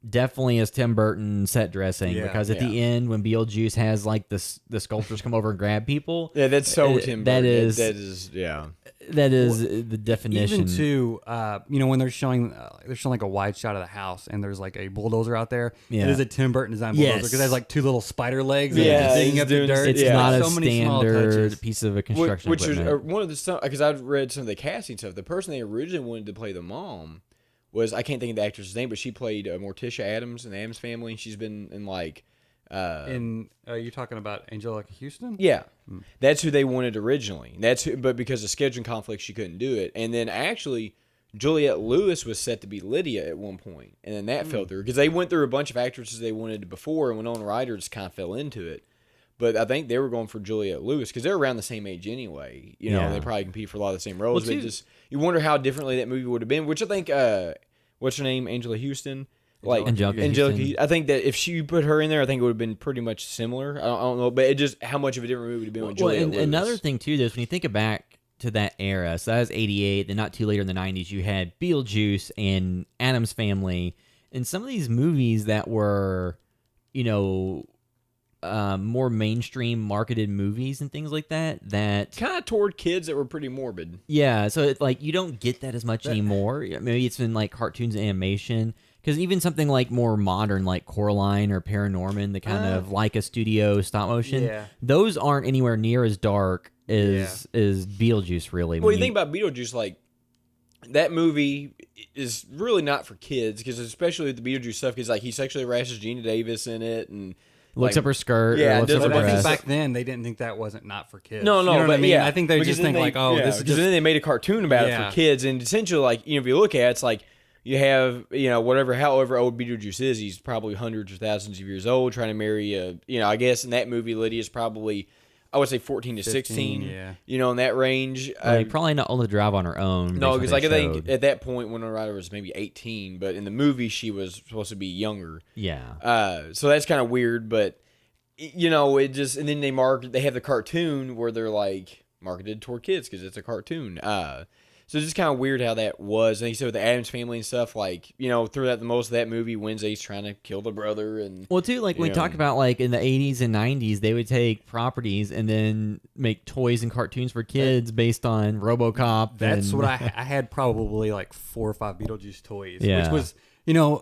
definitely is Tim Burton set dressing, because at the end when Beetlejuice has like the sculptors come over and grab people. Yeah, that's so Tim that Burton. is yeah. That is the definition. Even to when they're showing like a wide shot of the house and there's like a bulldozer out there. Yeah. It is a Tim Burton design bulldozer Yes. because it has like two little spider legs. Yeah, and digging he's up the doing- dirt. It's Yeah. not a So many small standard touches. piece of a construction Which was equipment. one of the because I've read some of the casting stuff. The person they originally wanted to play the mom was, I can't think of the actress's name, but she played Morticia Addams in the Addams Family. She's been in like You're talking about Angelica Houston? yeah, that's who they wanted originally. But because of scheduling conflict, she couldn't do it. And then actually, Juliette Lewis was set to be Lydia at one point, and then that fell through because they went through a bunch of actresses they wanted before, and Winona Ryder just kind of fell into it. But I think they were going for Juliette Lewis because they're around the same age anyway. Yeah. They probably compete for a lot of the same roles. Well, but just you wonder how differently that movie would have been. Which I think, what's her name, Angela Houston. Like Angelica Houston. I think that if she put her in there, I think it would have been pretty much similar. I don't know, but it just how much of a different movie would have been with Juliette and Lewis. another thing too is when you think back to that era, so that was 88, then not too later in the 90s, you had Beetlejuice and Addams Family, and some of these movies that were, more mainstream marketed movies and things like that kind of toward kids that were pretty morbid. yeah, so it's like you don't get that as much anymore. Maybe it's been like cartoons and animation, because even something like more modern like Coraline or Paranorman, the kind of like a studio stop motion, Yeah. those aren't anywhere near as dark as Beetlejuice really. Well, you think about Beetlejuice, like that movie is really not for kids, because especially with the Beetlejuice stuff, because like he sexually harasses Gina Davis in it and looks like, up her skirt, yeah, or looks up does her it- But I think breast. back then they didn't think that wasn't not for kids. No, You know what but I mean? yeah, I think they because just then think like, oh, yeah, this is because just then they made a cartoon about it Yeah. for kids, and essentially, like if you look at it, it's like you have however old Beetlejuice is, he's probably hundreds or thousands of years old, trying to marry I guess in that movie Lydia's probably, I would say 14 to 16, 15, yeah. in that range. Like, probably not old to drive on her own. No, because because like I think at that point Winona Ryder was maybe 18, but in the movie she was supposed to be younger. yeah. So that's kind of weird, but it just, and then they have the cartoon where they're like marketed toward kids because it's a cartoon. So it's just kind of weird how that was. And you said with the Addams Family and stuff, like throughout the most of that movie, Wednesday's trying to kill the brother, and Well, too, like we Yeah. talked about, like in the 80s and 90s, they would take properties and then make toys and cartoons for kids based on RoboCop. That's and, what I had probably like 4 or 5 Beetlejuice toys, Yeah. which was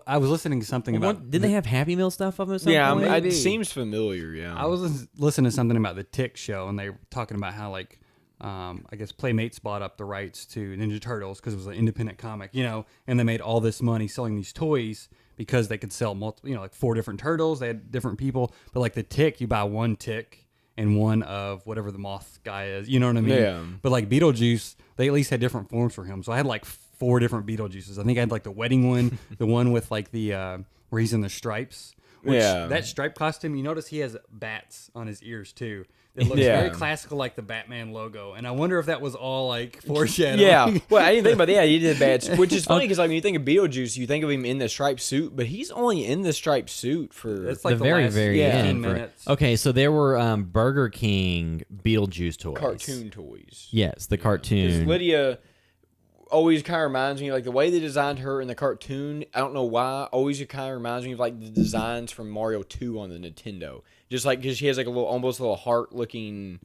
I was listening to something about. Did they have Happy Meal stuff of them at some yeah, point? it seems familiar. Yeah, I was listening to something about the Tick show, and they were talking about how like I guess Playmates bought up the rights to Ninja Turtles because it was an independent comic, and they made all this money selling these toys because they could sell multiple, like 4 different turtles. They had different people, but like the Tick, you buy one Tick and one of whatever the moth guy is. You know what I mean? Yeah. But like Beetlejuice, they at least had different forms for him. So I had like 4 different Beetlejuices. I think I had like the wedding one, the one with like the where he's in the stripes. Which, Yeah. that stripe costume, you notice he has bats on his ears too. It looks Yeah. very classical, like the Batman logo. And I wonder if that was all like foreshadowing. Yeah, well, I didn't think about that. Yeah, he did bad, which is funny because like when you think of Beetlejuice, you think of him in the striped suit, but he's only in the striped suit for It's like the the very, last very 15 end. minutes. Okay, so there were Burger King Beetlejuice toys. cartoon toys. Yes, the 'Cause cartoon. Lydia, always kind of reminds me, like, the way they designed her in the cartoon, I don't know why, always kind of reminds me of, like, the designs from Mario 2 on the Nintendo. Just, like, because she has, like, almost a little heart-looking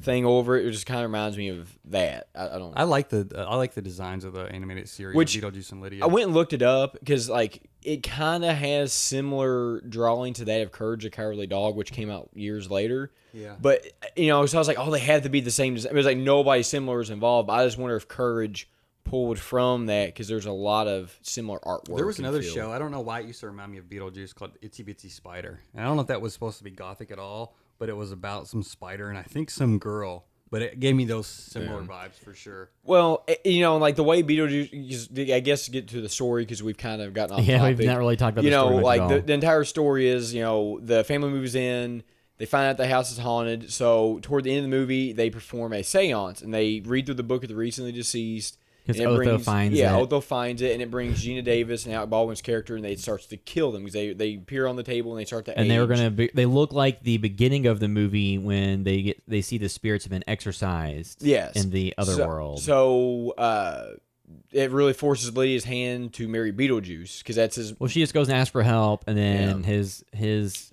thing over it. It just kind of reminds me of that. I don't know. I like the designs of the animated series Which of Beetlejuice and Lydia. I went and looked it up because, like, it kind of has similar drawing to that of Courage the Cowardly Dog, which came out years later. Yeah. But, you know, so I was like, oh, they had to be the same design. It was like nobody similar was involved. I just wonder if Courage pulled from that because there's a lot of similar artwork. There was another show. I don't know why it used to remind me of Beetlejuice called Itsy Bitsy Spider. And I don't know if that was supposed to be gothic at all, but it was about some spider and I think some girl. But it gave me those similar vibes for sure. Well, you know, like the way Beetlejuice, I guess, to get to the story because we've kind of gotten off topic. We've not really talked about you the know, story much like at all. the entire story is, you know, the family moves in. They find out the house is haunted. So toward the end of the movie, they perform a seance and they read through the book of the recently deceased. Because Otho finds it. Yeah, Otho finds it, and it brings Gina Davis and Alec Baldwin's character, and they starts to kill them because they appear on the table and they start to And age. they were gonna be, they look like the beginning of the movie when they see the spirits have been exorcised. Yes. In the other world. So it really forces Lydia's hand to marry Beetlejuice because that's his. Well, she just goes and asks for help, and then his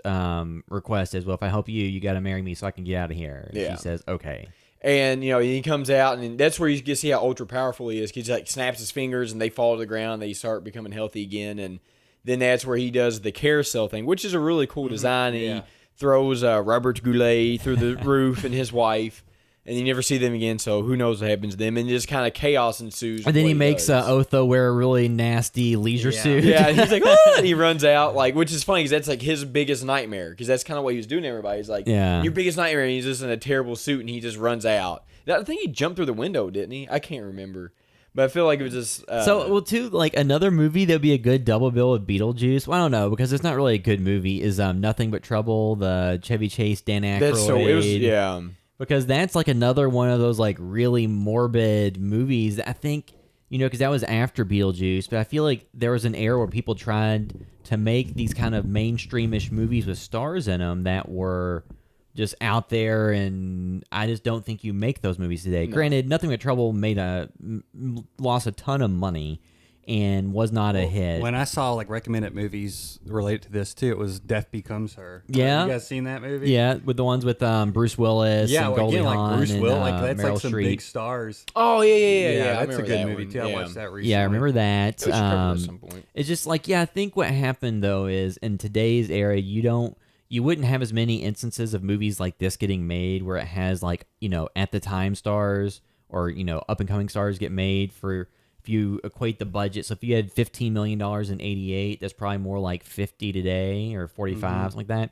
request is, well, if I help you, you got to marry me so I can get out of here. And Yeah. she says, okay. And, you know, he comes out, and that's where you can see how ultra powerful he is. He like snaps his fingers, and they fall to the ground. They start becoming healthy again, and then that's where he does the carousel thing, which is a really cool design. And he throws Robert Goulet through the roof and his wife, and you never see them again. So who knows what happens to them? And just kind of chaos ensues. And then he what makes does. Otho wear a really nasty leisure suit. Yeah, he's like, "Ah," and he runs out, like, which is funny because that's like his biggest nightmare. Because that's kind of what he was doing to everybody. He's like, Yeah. your biggest nightmare. And he's just in a terrible suit, and he just runs out. I think he jumped through the window, didn't he? I can't remember, but I feel like it was just. Too, like another movie that'd be a good double bill with Beetlejuice. Well, I don't know because it's not really a good movie. Is Nothing But Trouble, the Chevy Chase, Dan Aykroyd. That's so. It was Because that's like another one of those like really morbid movies that I think, you know, because that was after Beetlejuice, but I feel like there was an era where people tried to make these kind of mainstreamish movies with stars in them that were just out there, and I just don't think you make those movies today. No. Granted, Nothing But Trouble lost a ton of money and was not a hit. When I saw like recommended movies related to this too, it was Death Becomes Her. Yeah, you guys seen that movie? Yeah, with the ones with Bruce Willis. Yeah, and Goldie again, like Hawn Bruce and, Willis, like that's Meryl like some Streep. big stars. Oh yeah. That's a good movie too. I watched that recently. Yeah, I remember that. It was covered at some point. It's just like, I think what happened though is in today's era, you wouldn't have as many instances of movies like this getting made where it has like, you know, at the time stars or, you know, up and coming stars get made for, if you equate the budget. So if you had $15 million in 88, that's probably more like 50 today or 45, something like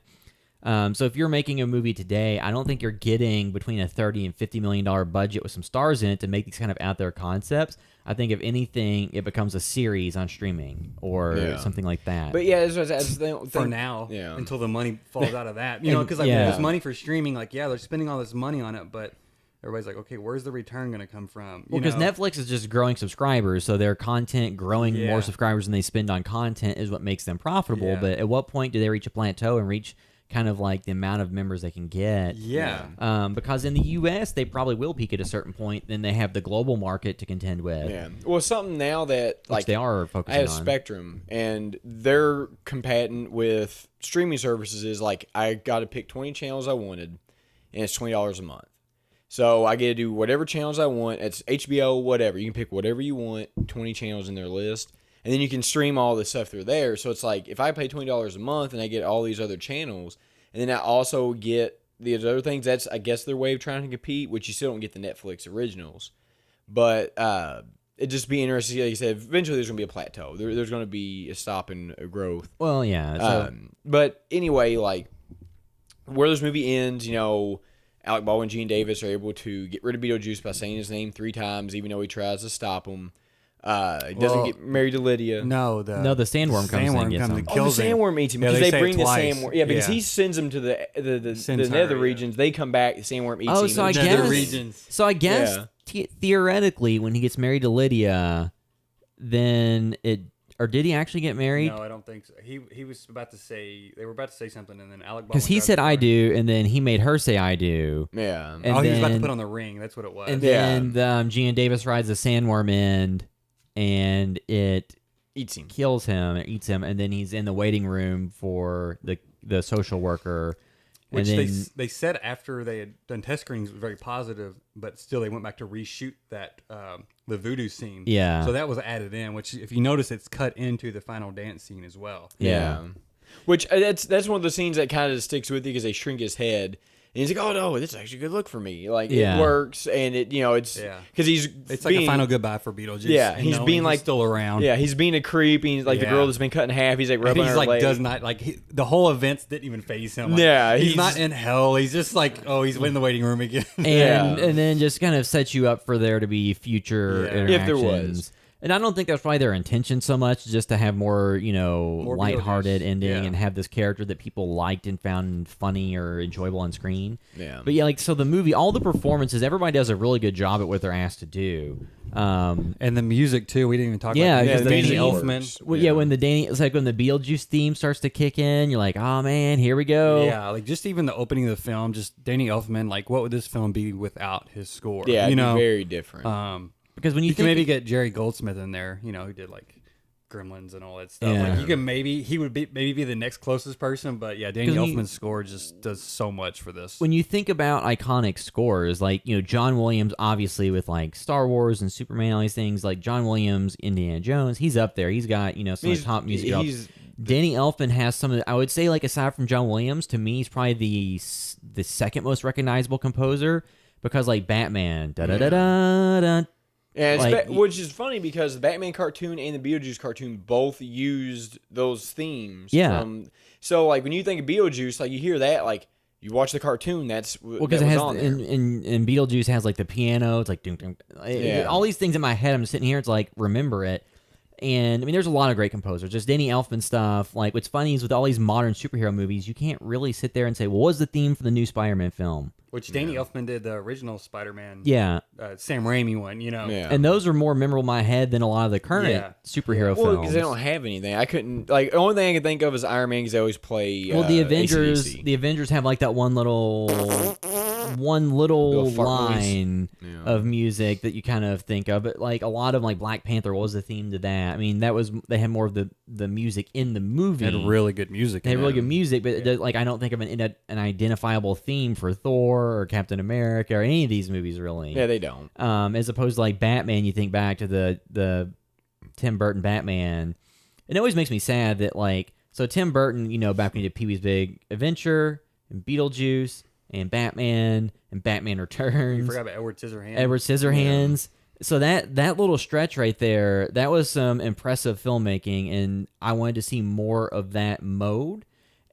that. So if you're making a movie today, I don't think you're getting between a $30 and $50 million budget with some stars in it to make these kind of out there concepts. I think if anything, it becomes a series on streaming or something like that. But yeah, it's for now, until the money falls out of that, you know, because like there's money for streaming. Like, they're spending all this money on it, but everybody's like, okay, where's the return going to come from? Well, because Netflix is just growing subscribers, so their content growing more subscribers than they spend on content is what makes them profitable. Yeah. But at what point do they reach a plateau and reach kind of like the amount of members they can get? Because in the U.S., they probably will peak at a certain point. Then they have the global market to contend with. Yeah. Well, something now that Which they are focusing I have on. Spectrum, and they're competing with streaming services. Is like I got to pick 20 channels I wanted, and it's $20 a month. So I get to do whatever channels I want. It's HBO, whatever. You can pick whatever you want, 20 channels in their list. And then you can stream all this stuff through there. So it's like if I pay $20 a month and I get all these other channels, and then I also get these other things, that's, I guess, their way of trying to compete, which you still don't get the Netflix originals. But it'd just be interesting. Like you said, eventually there's going to be a plateau. There's going to be a stop in growth. Well, yeah. So, but anyway, like where this movie ends, you know, Alec Baldwin and Gene Davis are able to get rid of Beetlejuice by saying his name 3 times, even though he tries to stop him. He doesn't get married to Lydia. No, the sandworm comes and gets him. and Oh, kills the him. sandworm eats him Yeah, because they they say bring it the twice. sandworm. Yeah, because Yeah. he sends them to the Sends nether her, regions. They come back. The sandworm eats him. So I and- Nether guess. regions. So I guess theoretically, when he gets married to Lydia, then or did he actually get married? No, I don't think so. He was about to say they were about to say something, and then Alec Baldwin Because he grabbed said the I ring. do, and then he made her say I do. Yeah. And he was about to then- put on the ring. That's what it was. And Yeah. then Gina Davis rides the sandworm end, and it Eats him. kills him or eats him, and then he's in the waiting room for the social worker. Which and then, they said after they had done test screenings was very positive, but still they went back to reshoot that the voodoo scene. Yeah. So that was added in, which if you notice, it's cut into the final dance scene as well. yeah. Which that's one of the scenes that kind of sticks with you because they shrink his head. And he's like, "Oh no, this is actually a good look for me. Like Yeah. it works, and it's Yeah. because he's It's like a final goodbye for Beetlejuice. Yeah, and he's knowing being like still around. Yeah, he's being a creep. And he's like the Yeah. girl that's been cut in half. He's like And rubbing he's her like leg. does not like the whole events didn't even phase him. Like, Yeah, he's he's- not in hell. He's just like, oh, he's in the waiting room again. Yeah. And then just kind of sets you up for there to be future Yeah. interactions. If there was. And I don't think that's probably their intention so much, just to have more, More lighthearted Beetlejuice. ending Yeah. and have this character that people liked and found funny or enjoyable on screen. Yeah. But yeah, like so the movie, all the performances, everybody does a really good job at what they're asked to do. And the music too. We didn't even talk Yeah, about because the the Danny music Elfman. Well, yeah, when it's like when the Beetlejuice theme starts to kick in, you're like, oh man, here we go. Yeah, like just even the opening of the film, just Danny Elfman. Like, what would this film be without his score? Yeah, you it'd know, be very different. Because when you you can think maybe get Jerry Goldsmith in there. You know, who did like Gremlins and all that stuff. Yeah. Like, you can he would be the next closest person. But yeah, Danny 'Cause when Elfman's score just does so much for this. when you think about iconic scores, like John Williams, obviously with like Star Wars and Superman, all these things, like John Williams, Indiana Jones, he's up there. He's got some of the top music. Danny Elfman has some of the, I would say, like aside from John Williams, to me, he's probably the second most recognizable composer because like Batman, da da da da da. Yeah, Like, which is funny because the Batman cartoon and the Beetlejuice cartoon both used those themes. Yeah. So like when you think of Beetlejuice, like you hear that, like you watch the cartoon, that's Well, that because it was has on there. and Beetlejuice has like the piano. It's like ding, ding, Yeah. all these things in my head. I'm sitting here. It's like remember it. And I mean, there's a lot of great composers. Just Danny Elfman stuff. Like what's funny is with all these modern superhero movies, you can't really sit there and say, "Well, what was the theme for the new Spider-Man film?" Which Danny Elfman did the original Spider-Man. Yeah, Sam Raimi one. You know. Yeah. and those are more memorable in my head than a lot of the current Yeah. superhero Well, films. because they don't have anything. I couldn't like the only thing I can think of is Iron Man because they always play. Well, the Avengers, AC/DC. the Avengers have like that one little Little fart line noise. Yeah. of music that you kind of think of. But like a lot of like Black Panther, what was the theme to that? I mean, they had more of the music in the movie. Had really good music. They had in really it. good music, but like I don't think of an identifiable theme for Thor or Captain America or any of these movies really. Yeah, they don't. As opposed to like Batman, you think back to the Tim Burton Batman. It always makes me sad that like so Tim Burton, back when he did Pee-wee's Big Adventure and Beetlejuice and Batman Returns, You forgot about Edward Scissorhands. Edward Scissorhands. So that little stretch right there, that was some impressive filmmaking, and I wanted to see more of that mode.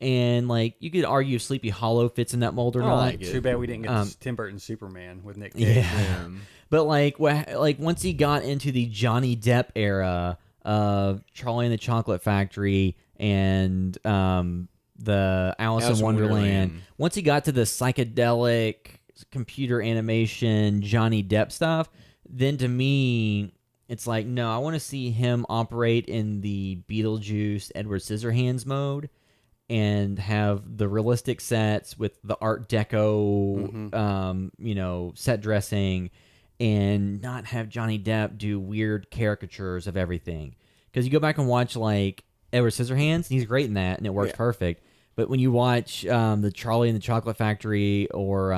And like you could argue if Sleepy Hollow fits in that mold or I not. like it. Too bad we didn't get this Tim Burton Superman with Nick Cage. Yeah. But like once he got into the Johnny Depp era of Charlie and the Chocolate Factory and the Alice in Wonderland, once he got to the psychedelic computer animation Johnny Depp stuff, then to me it's like no, I want to see him operate in the Beetlejuice Edward Scissorhands mode and have the realistic sets with the Art Deco, set dressing, and not have Johnny Depp do weird caricatures of everything. Because you go back and watch like Edward Scissorhands, he's great in that, and it works perfect. But when you watch the Charlie and the Chocolate Factory or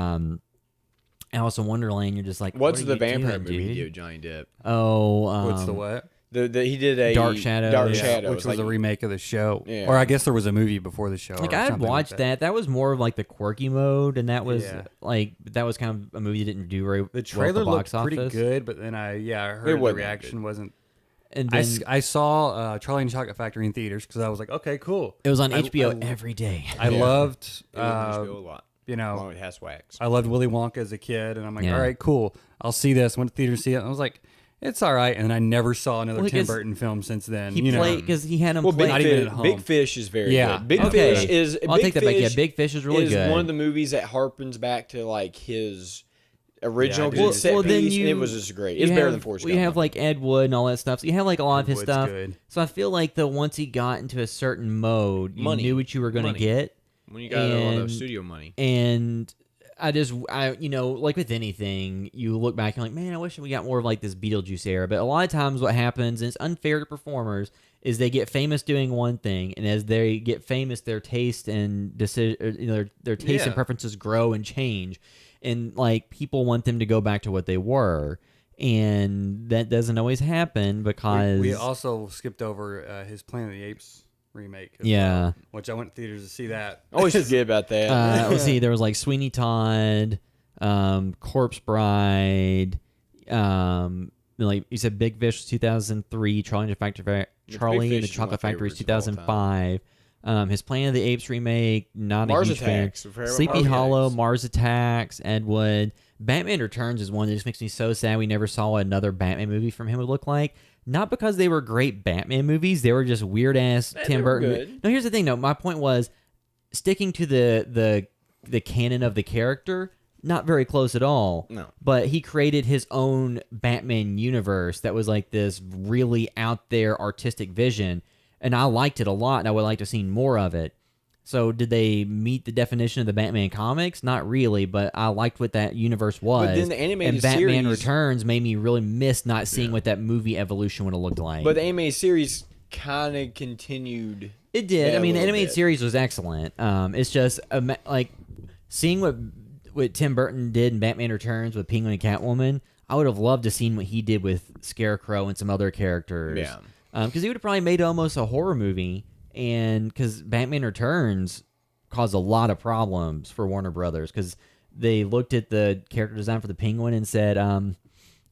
Alice in Wonderland, you're just like, What's what the are you vampire doing, movie he dude? did with Johnny Depp? Oh, What's the what? He did a Dark Shadows. Dark Yeah, Shadows, Which was a remake of the show. Yeah. Or I guess there was a movie before the show. Like or I something watched like that. That was more of like the quirky mode, and that was Yeah. that was kind of a movie that didn't do very The well trailer at the box looked pretty office. good, but then I heard the wasn't that reaction wasn't. And I, then I saw Charlie and the Chocolate Factory in theaters because I was like, okay, cool. it was on I- HBO I- every day. I loved, It was a lot. Along with Has Wax. I loved Willy Wonka as a kid, and I'm like, Yeah. all right, cool. I'll see this. Went to theater to see it. And I was like, it's all right. And I never saw another Well, Tim because Burton film since then. He played because he had him Well, play. Big Not even Fish, at home. Big Fish is very Yeah. good. Big Okay. Fish is. I'll Big take that back. Yeah, Fish Big Fish is really is good. one of the movies that harpens back to like his original. Yeah, I 'cause it's set well, then piece, and you- it was just great. It's better than Forrest We Gump. have like Ed Wood and all that stuff. So you have like a lot of his Wood's stuff. good. So I feel like once he got into a certain mode, you Money. knew what you were going to Money. get. when you got a lot of and- studio money. And you know, like with anything, you look back and like, man, I wish we got more of like this Beetlejuice era. But a lot of times, what happens, and it's unfair to performers, is they get famous doing one thing, and as they get famous, their taste and decision, you know, their taste and Yeah. preferences grow and change, and like people want them to go back to what they were, and that doesn't always happen because We also skipped over his Planet of the Apes remake. as Yeah. well, which I went to theaters to see that. Always forget about that. let's see, there was like Sweeney Todd, Corpse Bride, like you said, Big Fish was 2003, Charlie and the Fish the is Chocolate one of my Factory is favorites of all time. 2005. His Planet of the Apes remake, not Mars a huge fan. Attacks. Forever Sleepy Mars Hollow, Attacks. Mars Attacks, Ed Wood. Batman Returns is one that just makes me so sad we never saw another Batman movie from him would look like. Not because they were great Batman movies, they were just weird ass they Tim were Burton. good. No, here's the thing though. My point was sticking to the canon of the character, not very close at all. No. But he created his own Batman universe that was like this really out there artistic vision, and I liked it a lot, and I would like to have seen more of it. So did they meet the definition of the Batman comics? Not really, but I liked what that universe was. But then the animated and Batman series- Returns made me really miss not seeing what that movie evolution would have looked like. But the animated series kind of continued. It did. Yeah, I mean, a the little animated bit. series was excellent. It's just like seeing what Tim Burton did in Batman Returns with Penguin and Catwoman. I would have loved to seen what he did with Scarecrow and some other characters. Yeah. Because he would have probably made almost a horror movie, and because Batman Returns caused a lot of problems for Warner Brothers because they looked at the character design for the Penguin and said,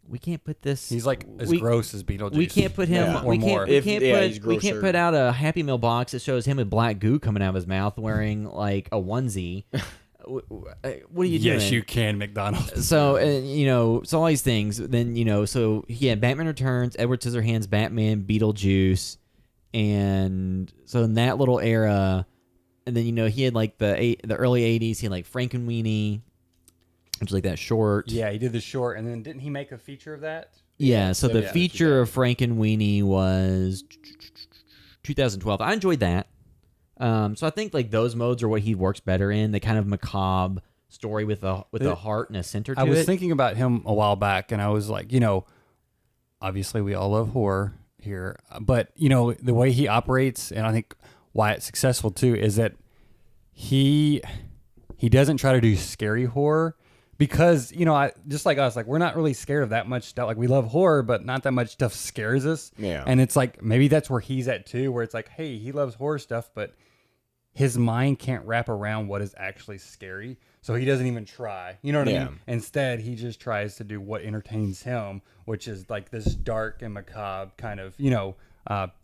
"We can't put this." He's like as we- gross as Beetlejuice. We can't put him. Yeah. We Or can't. more. We If- can't yeah, put. he's We can't grosser. put out a Happy Meal box that shows him with black goo coming out of his mouth, wearing like a onesie. What are you doing? Yes, you can, McDonald's. So you know, so all these things. Then you know, so he had Batman Returns, Edward Scissorhands, Batman, Beetlejuice, and so in that little era, and then you know he had like the early '80s. He had like Frankenweenie, which was like that short. Yeah, he did the short, and then didn't he make a feature of that? Yeah, so the yeah, feature of Frankenweenie was 2012. I enjoyed that. So I think like those modes are what he works better in. The kind of macabre story with a heart and a center to I was it. thinking about him a while back, and I was like, you know, obviously we all love horror here, but you know the way he operates, and I think why it's successful too is that he doesn't try to do scary horror because you know just like us, like we're not really scared of that much stuff. Like we love horror, but not that much stuff scares us. Yeah. And it's like maybe that's where he's at too, where it's like, hey, he loves horror stuff, but his mind can't wrap around what is actually scary. So he doesn't even try. You know what I Yeah. mean? Instead, he just tries to do what entertains him, which is like this dark and macabre kind of, you know,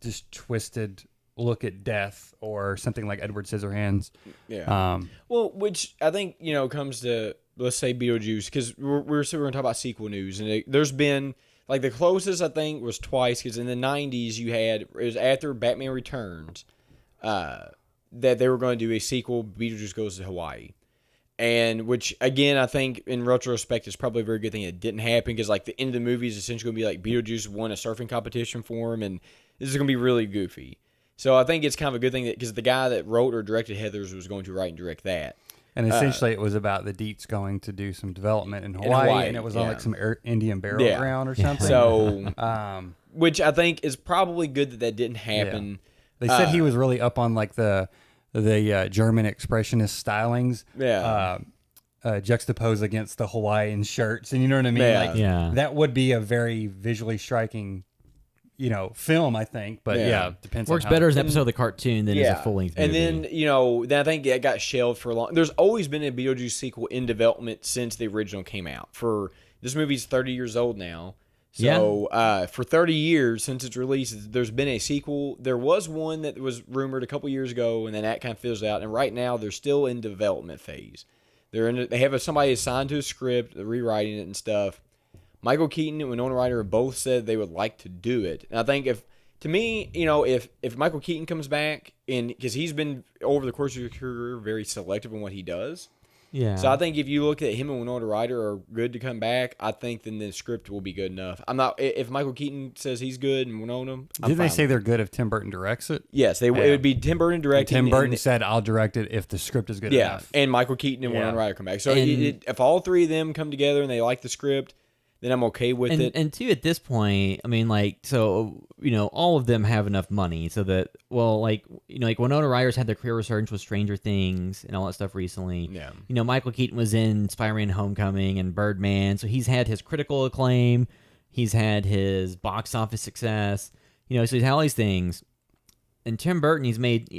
just twisted look at death or something like Edward Scissorhands. Yeah. Well, which I think, you know, comes to, let's say, Beetlejuice, because we're going to talk about sequel news. And there's been, like, the closest, I think, was twice, because in the 90s, it was after Batman Returns, that they were going to do a sequel, Beetlejuice Goes to Hawaii. And which, again, I think in retrospect is probably a very good thing it didn't happen, because, like, the end of the movie is essentially going to be like Beetlejuice won a surfing competition for him, and this is going to be really goofy. So I think it's kind of a good thing that, because the guy that wrote or directed Heathers was going to write and direct that. And essentially, it was about the Deets going to do some development in Hawaii, and it was on yeah. like some Indian burial Yeah. ground or something. So, which I think is probably good that didn't happen. They said he was really up on like the German expressionist stylings, juxtaposed against the Hawaiian shirts, and you know what I mean. Yeah. Like, Yeah. that would be a very visually striking, you know, film. I think, but Yeah. depends. Works on how better as an episode of the cartoon than as a full length movie. And then, you know, then I think it got shelved for a long. There's always been a Beetlejuice sequel in development since the original came out. For this movie's 30 years old now. So for 30 years since its release, there's been a sequel. There was one that was rumored a couple years ago, and then that kind of fizzled out. And right now, they're still in development phase. They have somebody assigned to a script, they're rewriting it and stuff. Michael Keaton and Winona Ryder both said they would like to do it. And I think if Michael Keaton comes back, and because he's been over the course of his career very selective in what he does, Yeah. So I think if you look at him and Winona Ryder are good to come back, I think then the script will be good enough. I'm not if Michael Keaton says he's good and Winona. I'm Did they fine say with they're good if Tim Burton directs it? Yes, it would be Tim Burton And directing. Tim Burton and, said, "I'll direct it if the script is good yeah, enough." and Michael Keaton and Yeah. Winona Ryder come back. So And- if all three of them come together and they like the script, then I'm okay with it. And two, at this point, I mean, like, so, all of them have enough money so that, well, like, like Winona Ryder's had their career resurgence with Stranger Things and all that stuff recently. Yeah. Michael Keaton was in Spider-Man Homecoming and Birdman, so he's had his critical acclaim. He's had his box office success. So he's had all these things. And Tim Burton,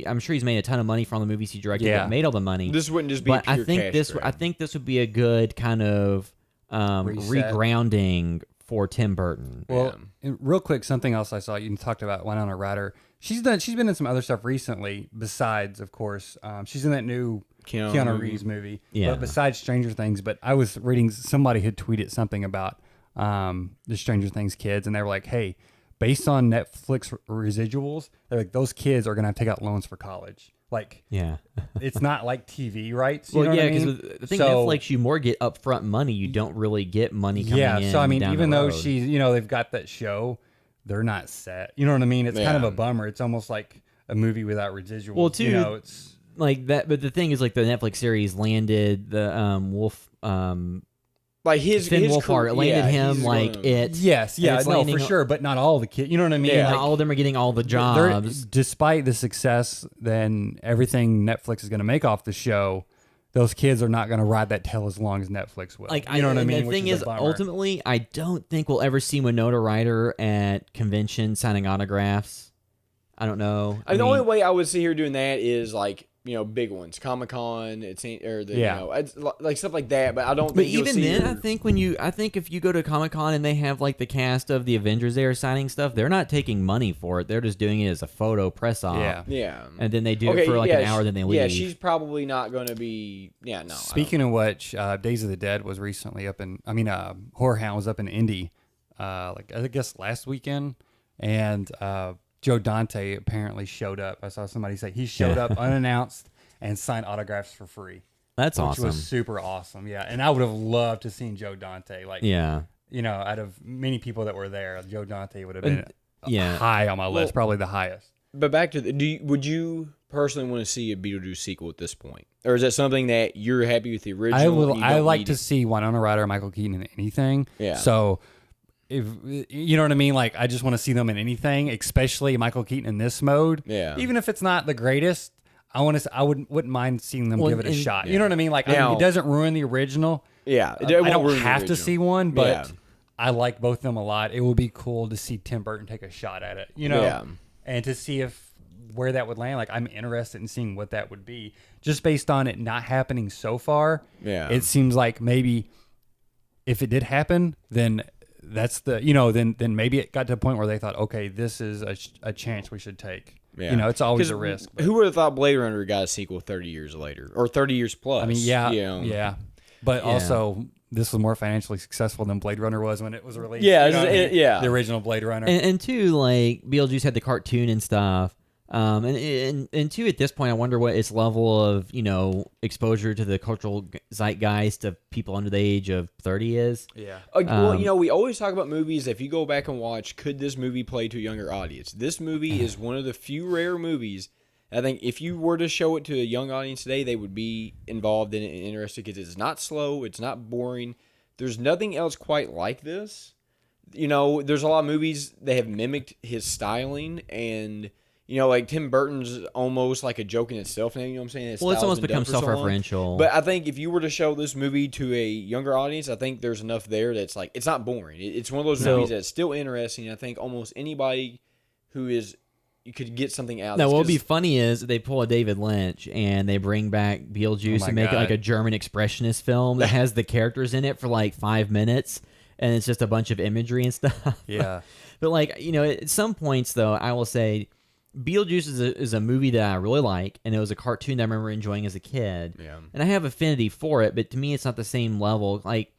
I'm sure he's made a ton of money from the movies he directed that made all the money. This wouldn't just be But pure I think cash this grab. I think this would be a good kind of Reset. regrounding for Tim Burton. Well, and real quick, something else I saw you talked about Winona Ryder. She's been in some other stuff recently. Besides, of course, she's in that new Keanu Reeves movie. Yeah. But besides Stranger Things, but I was reading somebody had tweeted something about the Stranger Things kids, and they were like, "Hey, based on Netflix residuals, they're like those kids are gonna have to take out loans for college." Like, Yeah. it's not like TV rights. You Well, know yeah, what I mean? because the thing So- Netflix, you more get upfront money. You don't really get money coming in. So I mean, down even the though road. she's, they've got that show, they're not set. You know what I mean? It's kind of Yeah. a bummer. It's almost like a movie without residuals. Well, too, it's like that. But the thing is, like the Netflix series landed the Wolf, like his Finn his Wolfhard. It landed him he's like gonna- it. yes, and yeah, it's no, landing for on- sure, but not all the kids. You know what I mean? Yeah. Not Like, all of them are getting all the they're- jobs. despite the success, then everything Netflix is going to make off the show, those kids are not going to ride that tail as long as Netflix will. Like, you know what I and mean? The Which thing is, is, a bummer. ultimately, I don't think we'll ever see Winona Ryder at conventions signing autographs. I don't know. I mean, the only way I would see her doing that is like big ones, Comic-Con, Yeah. it's like stuff like that. But I don't. But think you'll even see then, her- I think if you go to Comic-Con and they have like the cast of the Avengers there signing stuff, they're not taking money for it. They're just doing it as a photo press op. Yeah. yeah, And then they do it for like an hour, then they leave. Yeah, she's probably not going to be. Yeah, no. Speaking of which, Days of the Dead was recently Horror Hound was up in Indy, like I guess last weekend, and Joe Dante apparently showed up. I saw somebody say he showed up unannounced and signed autographs for free. That's which awesome. was super awesome. Yeah, and I would have loved to seen Joe Dante. Like, Yeah. Out of many people that were there, Joe Dante would have been yeah. high on my list, probably the highest. But back to would you personally want to see a Beetlejuice sequel at this point, or is that something that you're happy with the original? I and will. you I don't like need to it? see Winona Ryder and Michael Keaton in anything. Yeah. So, if you know what I mean, like I just want to see them in anything, especially Michael Keaton in this mode. Yeah. Even if it's not the greatest, I want to. I wouldn't mind seeing them Well, give it a and- shot. You know what I mean? Like Now- it doesn't ruin the original. Yeah, I won't don't ruin the have to original. see one, but Yeah. I like both of them a lot. It would be cool to see Tim Burton take a shot at it, Yeah. and to see where that would land. Like I'm interested in seeing what that would be, just based on it not happening so far. Yeah. It seems like maybe if it did happen, then that's then maybe it got to a point where they thought, okay, this is a chance we should take. Yeah. It's always 'Cause a risk. but- Who would have thought Blade Runner got a sequel 30 years later, or 30 years plus? I mean, yeah, but Yeah. also this was more financially successful than Blade Runner was when it was released. Yeah, You know what I mean? yeah. The original Blade Runner. And two, like Beetlejuice had the cartoon and stuff. And two, at this point, I wonder what its level of exposure to the cultural zeitgeist of people under the age of 30 is. yeah. Well, we always talk about movies. If you go back and watch, could this movie play to a younger audience? This movie is one of the few rare movies. I think if you were to show it to a young audience today, they would be involved in it and interested because it's not slow, it's not boring. There's nothing else quite like this. There's a lot of movies that have mimicked his styling, and like Tim Burton's almost like a joke in itself. Now, you know what I'm saying? His Well, it's style's almost been done become for so long. self-referential. But I think if you were to show this movie to a younger audience, I think there's enough there that's like it's not boring. It's one of those movies that's still interesting. I think almost anybody who is you could get something out. of Now, this, what would be 'cause- funny is they pull a David Lynch and they bring back Beetlejuice Oh my and make it like God. a German expressionist film that has the characters in it for like 5 minutes, and it's just a bunch of imagery and stuff. Yeah. But at some points, though, I will say Beetlejuice is a movie that I really like, and it was a cartoon that I remember enjoying as a kid. Yeah. And I have affinity for it, but to me, it's not the same level. Like,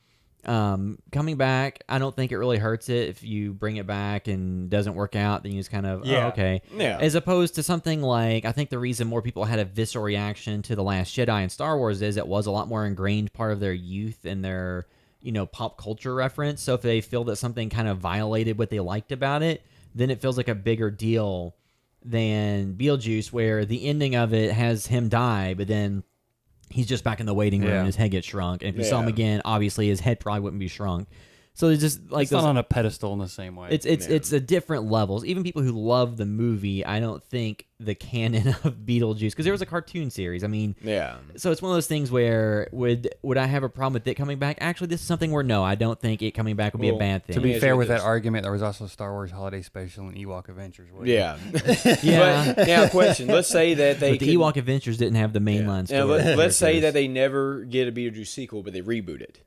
Coming back, I don't think it really hurts it if you bring it back and doesn't work out. Then you just kind of, oh, okay. Yeah. As opposed to something like, I think the reason more people had a visceral reaction to The Last Jedi and Star Wars is it was a lot more ingrained part of their youth and their, pop culture reference. So if they feel that something kind of violated what they liked about it, then it feels like a bigger deal than Beetlejuice, where the ending of it has him die, but then he's just back in the waiting room and his head gets shrunk. And if you saw him again, obviously his head probably wouldn't be shrunk. So it's just like it's not on a pedestal in the same way. It's a different levels. Even people who love the movie, I don't think the canon of Beetlejuice, because there was a cartoon series. I mean, so it's one of those things where would I have a problem with it coming back? Actually, this is something where no, I don't think it coming back would be a bad thing. To be fair with that argument, there was also Star Wars Holiday Special and Ewok Adventures. Yeah. Yeah. But now, question. Let's say that they but the Ewok Adventures didn't have the mainline story. Now, let's say that they never get a Beetlejuice sequel, but they reboot it.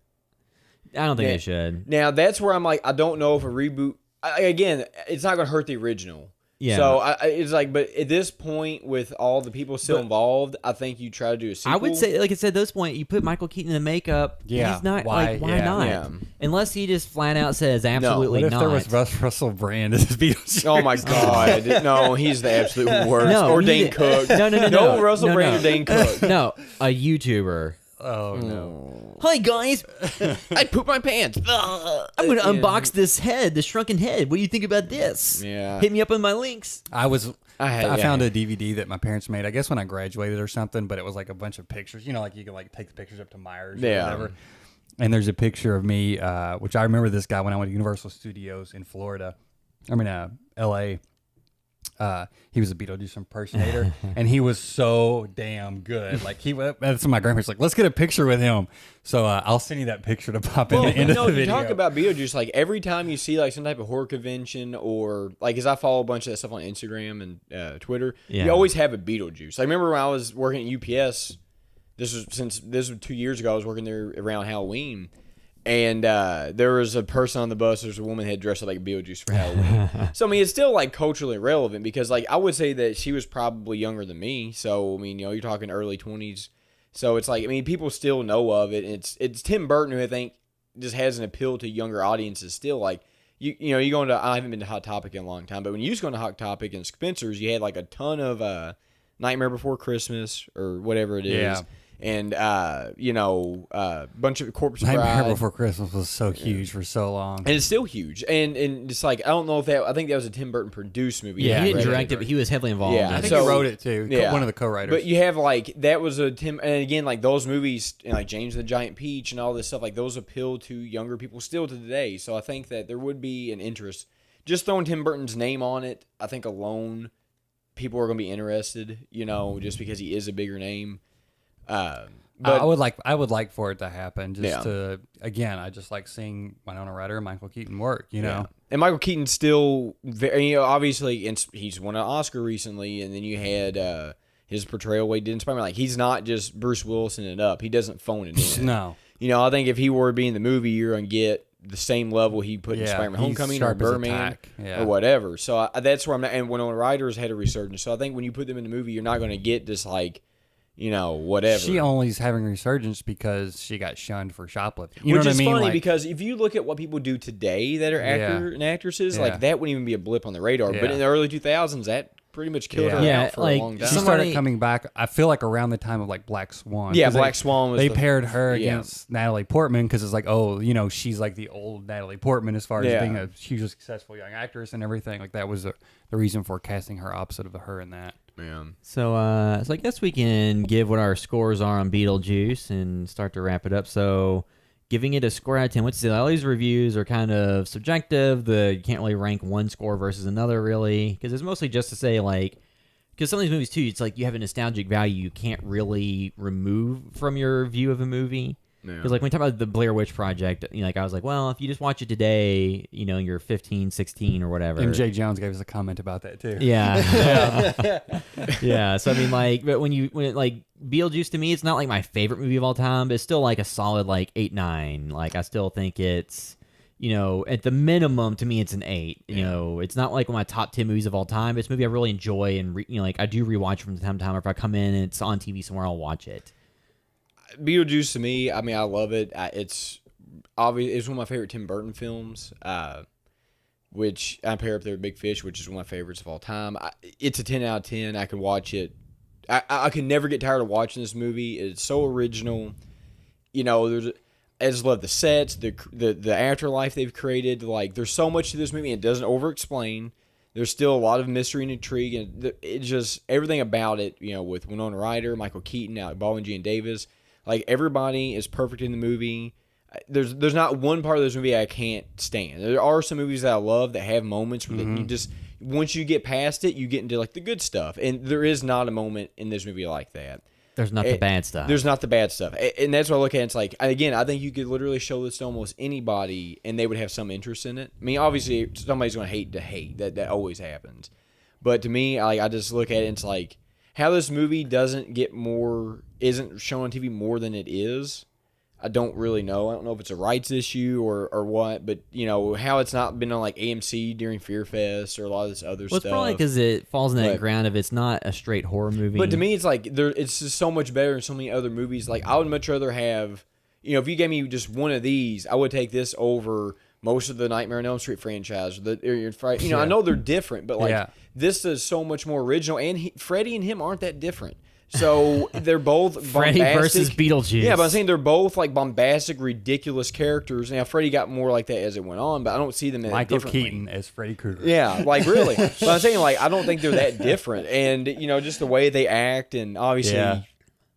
I don't think they should. Now, that's where I'm like, I don't know if a reboot... Again, it's not going to hurt the original. Yeah. So it's like, but at this point, with all the people still involved, I think you try to do a sequel. I would say, like I said, at this point, you put Michael Keaton in the makeup. Yeah. He's not, Why not? Yeah. Unless he just flat out says absolutely What if not. there was Russell Brand as Beetlejuice? Oh my God! No, he's the absolute worst. No, or he Dane did- Cook. No, Russell Brand or Dane Cook. No, a YouTuber. Oh, no. Hi, guys. I pooped my pants. I'm going to unbox this head, the shrunken head. What do you think about this? Yeah. Hit me up on my links. I yeah. found a DVD that my parents made, I guess when I graduated or something, but it was like a bunch of pictures. Like you can like take the pictures up to Myers or whatever. And there's a picture of me, which I remember this guy when I went to Universal Studios in LA. He was a Beetlejuice impersonator, and he was so damn good. Like that's when my grandparents like, let's get a picture with him. So I'll send you that picture to pop in the end of the video. You talk about Beetlejuice, like every time you see like some type of horror convention or like, as I follow a bunch of that stuff on Instagram and Twitter, you always have a Beetlejuice. I remember when I was working at UPS. This was 2 years ago. I was working there around Halloween. And there was a person on the bus. There's a woman who had dressed up like Beetlejuice for Halloween. So, I mean, it's still, like, culturally relevant because, like, I would say that she was probably younger than me. So, I mean, you're talking early 20s. So, it's like, I mean, people still know of it. And it's Tim Burton who I think just has an appeal to younger audiences still. Like, you go into, I haven't been to Hot Topic in a long time, but when you used to go to Hot Topic and Spencer's, you had, like, a ton of Nightmare Before Christmas or whatever it is. Yeah. And bunch of Corpse Bride. Nightmare Before Christmas was so huge for so long, and it's still huge. And it's like, I don't know if I think that was a Tim Burton produced movie. Yeah, he didn't Right. direct it, but he was heavily involved. Yeah. in I it. think So- he wrote it too. Yeah. One of the co-writers. But you have like, that was a Tim, and again, like those movies, and like James and the Giant Peach and all this stuff, like those appeal to younger people still to today. So I think that there would be an interest. Just throwing Tim Burton's name on it, I think alone, people are going to be interested, just because he is a bigger name. But I would like for it to happen. Again, I just like seeing Winona Ryder and Michael Keaton work. Yeah. And Michael Keaton's still very, obviously, and he's won an Oscar recently, and then you had his portrayal way didn't inspire me. Like, he's not just Bruce Wilson it up. He doesn't phone it in. No. I think if he were to be in the movie, you're going to get the same level he put in Spider-Man he's Homecoming or sharp as a Birdman tack. Yeah. or whatever. So that's where I'm not. And Winona Ryder's had a resurgence. So I think when you put them in the movie, you're not going to get this, like, whatever. She only's having a resurgence because she got shunned for shoplifting. You Which know is what I mean? funny Like, because if you look at what people do today that are actor and actresses, like that wouldn't even be a blip on the radar. But Yeah. in the early 2000s, that pretty much killed her Yeah, out for like, a long time. she Somebody- started coming back. I feel like around the time of like Black Swan. Yeah, 'Cause Black Swan was They the- paired her yeah. against Natalie Portman because it's like, she's like the old Natalie Portman as far as being a hugely successful young actress and everything. Like that was the reason for casting her opposite of her in that. So I guess we can give what our scores are on Beetlejuice and start to wrap it up. So giving it a score out of 10, what's the, all these reviews are kind of subjective. You can't really rank one score versus another really, because it's mostly just to say like, because some of these movies too, it's like you have a nostalgic value you can't really remove from your view of a movie. Because like when we talk about the Blair Witch Project, I was like, well, if you just watch it today, you're 15, 16 or whatever. MJ Jones gave us a comment about that too. Yeah. Yeah. So I mean, but when Beetlejuice to me, it's not like my favorite movie of all time, but it's still like a solid 8-9. Like I still think it's, at the minimum to me, it's an 8. It's not like one of my top 10 movies of all time. It's a movie I really enjoy and I do rewatch from time to time. Or if I come in and it's on TV somewhere, I'll watch it. Beetlejuice to me, I mean, I love it. It's obviously it's one of my favorite Tim Burton films. Which I pair up there with Big Fish, which is one of my favorites of all time. It's a 10 out of 10. I could watch it. I can never get tired of watching this movie. It's so original. You know, I just love the sets, the afterlife they've created. Like, there's so much to this movie, and it doesn't over-explain. There's still a lot of mystery and intrigue, and it's just everything about it, you know, with Winona Ryder, Michael Keaton, Alec Baldwin, Gene Davis. Like, everybody is perfect in the movie. There's not one part of this movie I can't stand. There are some movies that I love that have moments where you just, once you get past it, you get into like the good stuff. And there is not a moment in this movie like that. There's not the bad stuff. There's not the bad stuff. And that's what I look at. It's like, again, I think you could literally show this to almost anybody and they would have some interest in it. I mean, obviously, somebody's going to hate. That always happens. But to me, I just look at it and it's like, how this movie isn't shown on TV more than it is. I don't really know. I don't know if it's a rights issue or what, but, you know, how it's not been on, like, AMC during Fear Fest or a lot of this other stuff. Well, it's probably because it falls in that ground of it's not a straight horror movie. But to me, it's like, it's just so much better than so many other movies. Like, I would much rather have, you know, if you gave me just one of these, I would take this over most of the Nightmare on Elm Street franchise. You know, I know they're different, but, like, this is so much more original, and Freddy and him aren't that different. So they're both Freddy versus Beetlejuice. Yeah, but I'm saying they're both like bombastic, ridiculous characters. Now Freddy got more like that as it went on, but I don't see them that Michael differently. Keaton as Freddy Krueger. Yeah, like really. But I'm saying like I don't think they're that different, and you know just the way they act, and obviously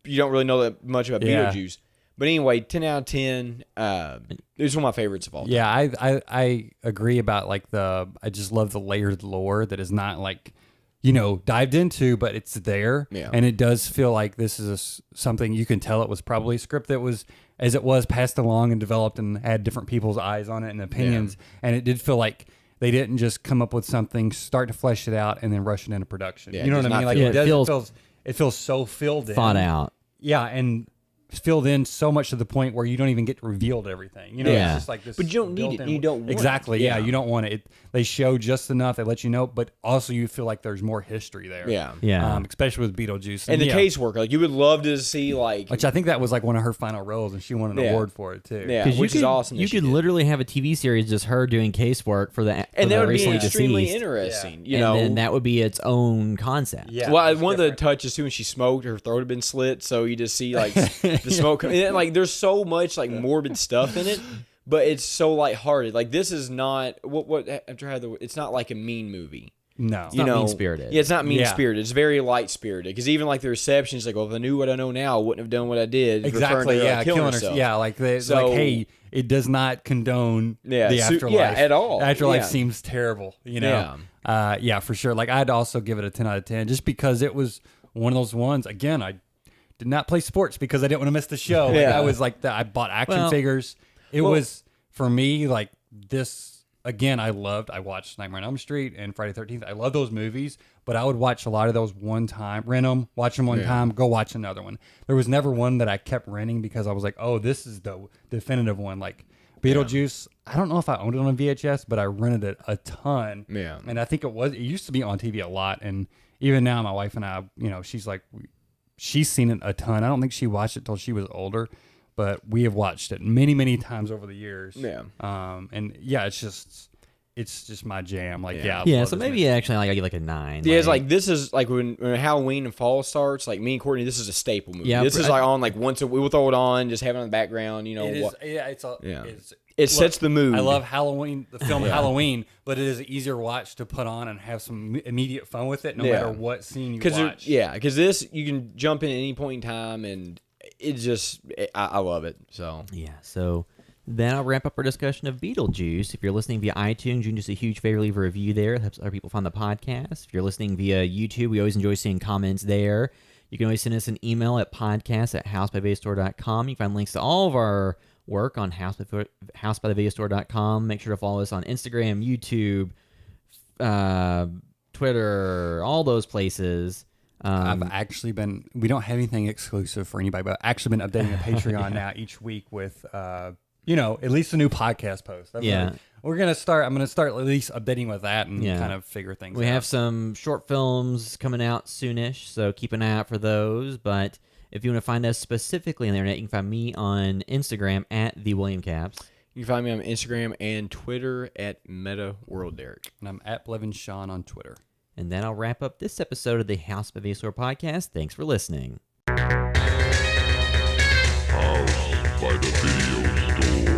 you don't really know that much about Beetlejuice. But anyway, 10 out of 10. It's one of my favorites of all time. Yeah, I agree about like I just love the layered lore that is not like, you know, dived into, but it's there. Yeah. And it does feel like this is something you can tell it was probably a script that was, as it was, passed along and developed and had different people's eyes on it and opinions. And it did feel like they didn't just come up with something, start to flesh it out, and then rush it into production. Yeah, you know what I mean? Like it feels so filled in. Thought out. Yeah, and filled in so much to the point where you don't even get revealed everything. You know, it's just like this. But you don't need it. You don't want exactly. it. Yeah, you don't want it. They show just enough. They let you know, but also you feel like there's more history there. Yeah. Especially with Beetlejuice and the casework. Like you would love to see like, which I think that was like one of her final roles, and she won an award for it too. Yeah, which is awesome. You could literally have a TV series just her doing casework for the and that would be extremely deceased. interesting. Yeah. You know, and then that would be its own concept. Yeah. Well, one of the touches too when she smoked, her throat had been slit, so you just see like the smoke. And, like there's so much like morbid stuff in it, but it's so lighthearted. Like this is not it's not like a mean movie. No, It's not mean-spirited. Yeah, it's not mean-spirited. It's very light-spirited. Because even like the reception is like, well, if I knew what I know now, I wouldn't have done what I did. exactly. Yeah, killing herself. Yeah, like like hey, it does not condone the afterlife. Yeah, at all. Afterlife seems terrible. You know. Yeah, for sure. Like I'd also give it a 10 out of 10 just because it was one of those ones. Again, I did not play sports because I didn't want to miss the show. Like, I was like, I bought action figures. It was for me like this. Again, I watched Nightmare on Elm Street and Friday the 13th. I love those movies, but I would watch a lot of those one time, rent them, watch them one time, go watch another one. There was never one that I kept renting because I was like, oh, this is the definitive one. Like Beetlejuice, I don't know if I owned it on VHS, but I rented it a ton. Yeah. And I think it used to be on TV a lot. And even now, my wife and I, you know, she's like, she's seen it a ton. I don't think she watched it till she was older. But we have watched it many, many times over the years. Yeah. And yeah, it's just my jam. Like, yeah. So maybe actually, like I give like a 9. Yeah, it's like this is like when Halloween and fall starts. Like me and Courtney, this is a staple movie. Yeah, this is like on like once we will throw it on, just have it in the background. You know, it sets the mood. I love Halloween, the film Halloween, but it is an easier watch to put on and have some immediate fun with it, no matter what scene you watch. Because this you can jump in at any point in time and. I love it. So yeah. So that'll wrap up our discussion of Beetlejuice. If you're listening via iTunes, you can do us a huge favor, leave a review there. It helps other people find the podcast. If you're listening via YouTube, we always enjoy seeing comments there. You can always send us an email at podcast@housebythevideo.store.com. You can find links to all of our work on housebythevideo.store.com. Make sure to follow us on Instagram, YouTube, Twitter, all those places. I've actually we don't have anything exclusive for anybody, but I've actually been updating the Patreon now each week with, at least a new podcast post. I'm going to start at least updating with that and kind of figure things out. We have some short films coming out soonish, so keep an eye out for those. But If you want to find us specifically on the internet, you can find me on Instagram at the William Caps. You can find me on Instagram and Twitter at MetaWorldDerek. And I'm at Blevin Sean on Twitter. And that'll wrap up this episode of the House by Video Store podcast. Thanks for listening. House by the Video Store.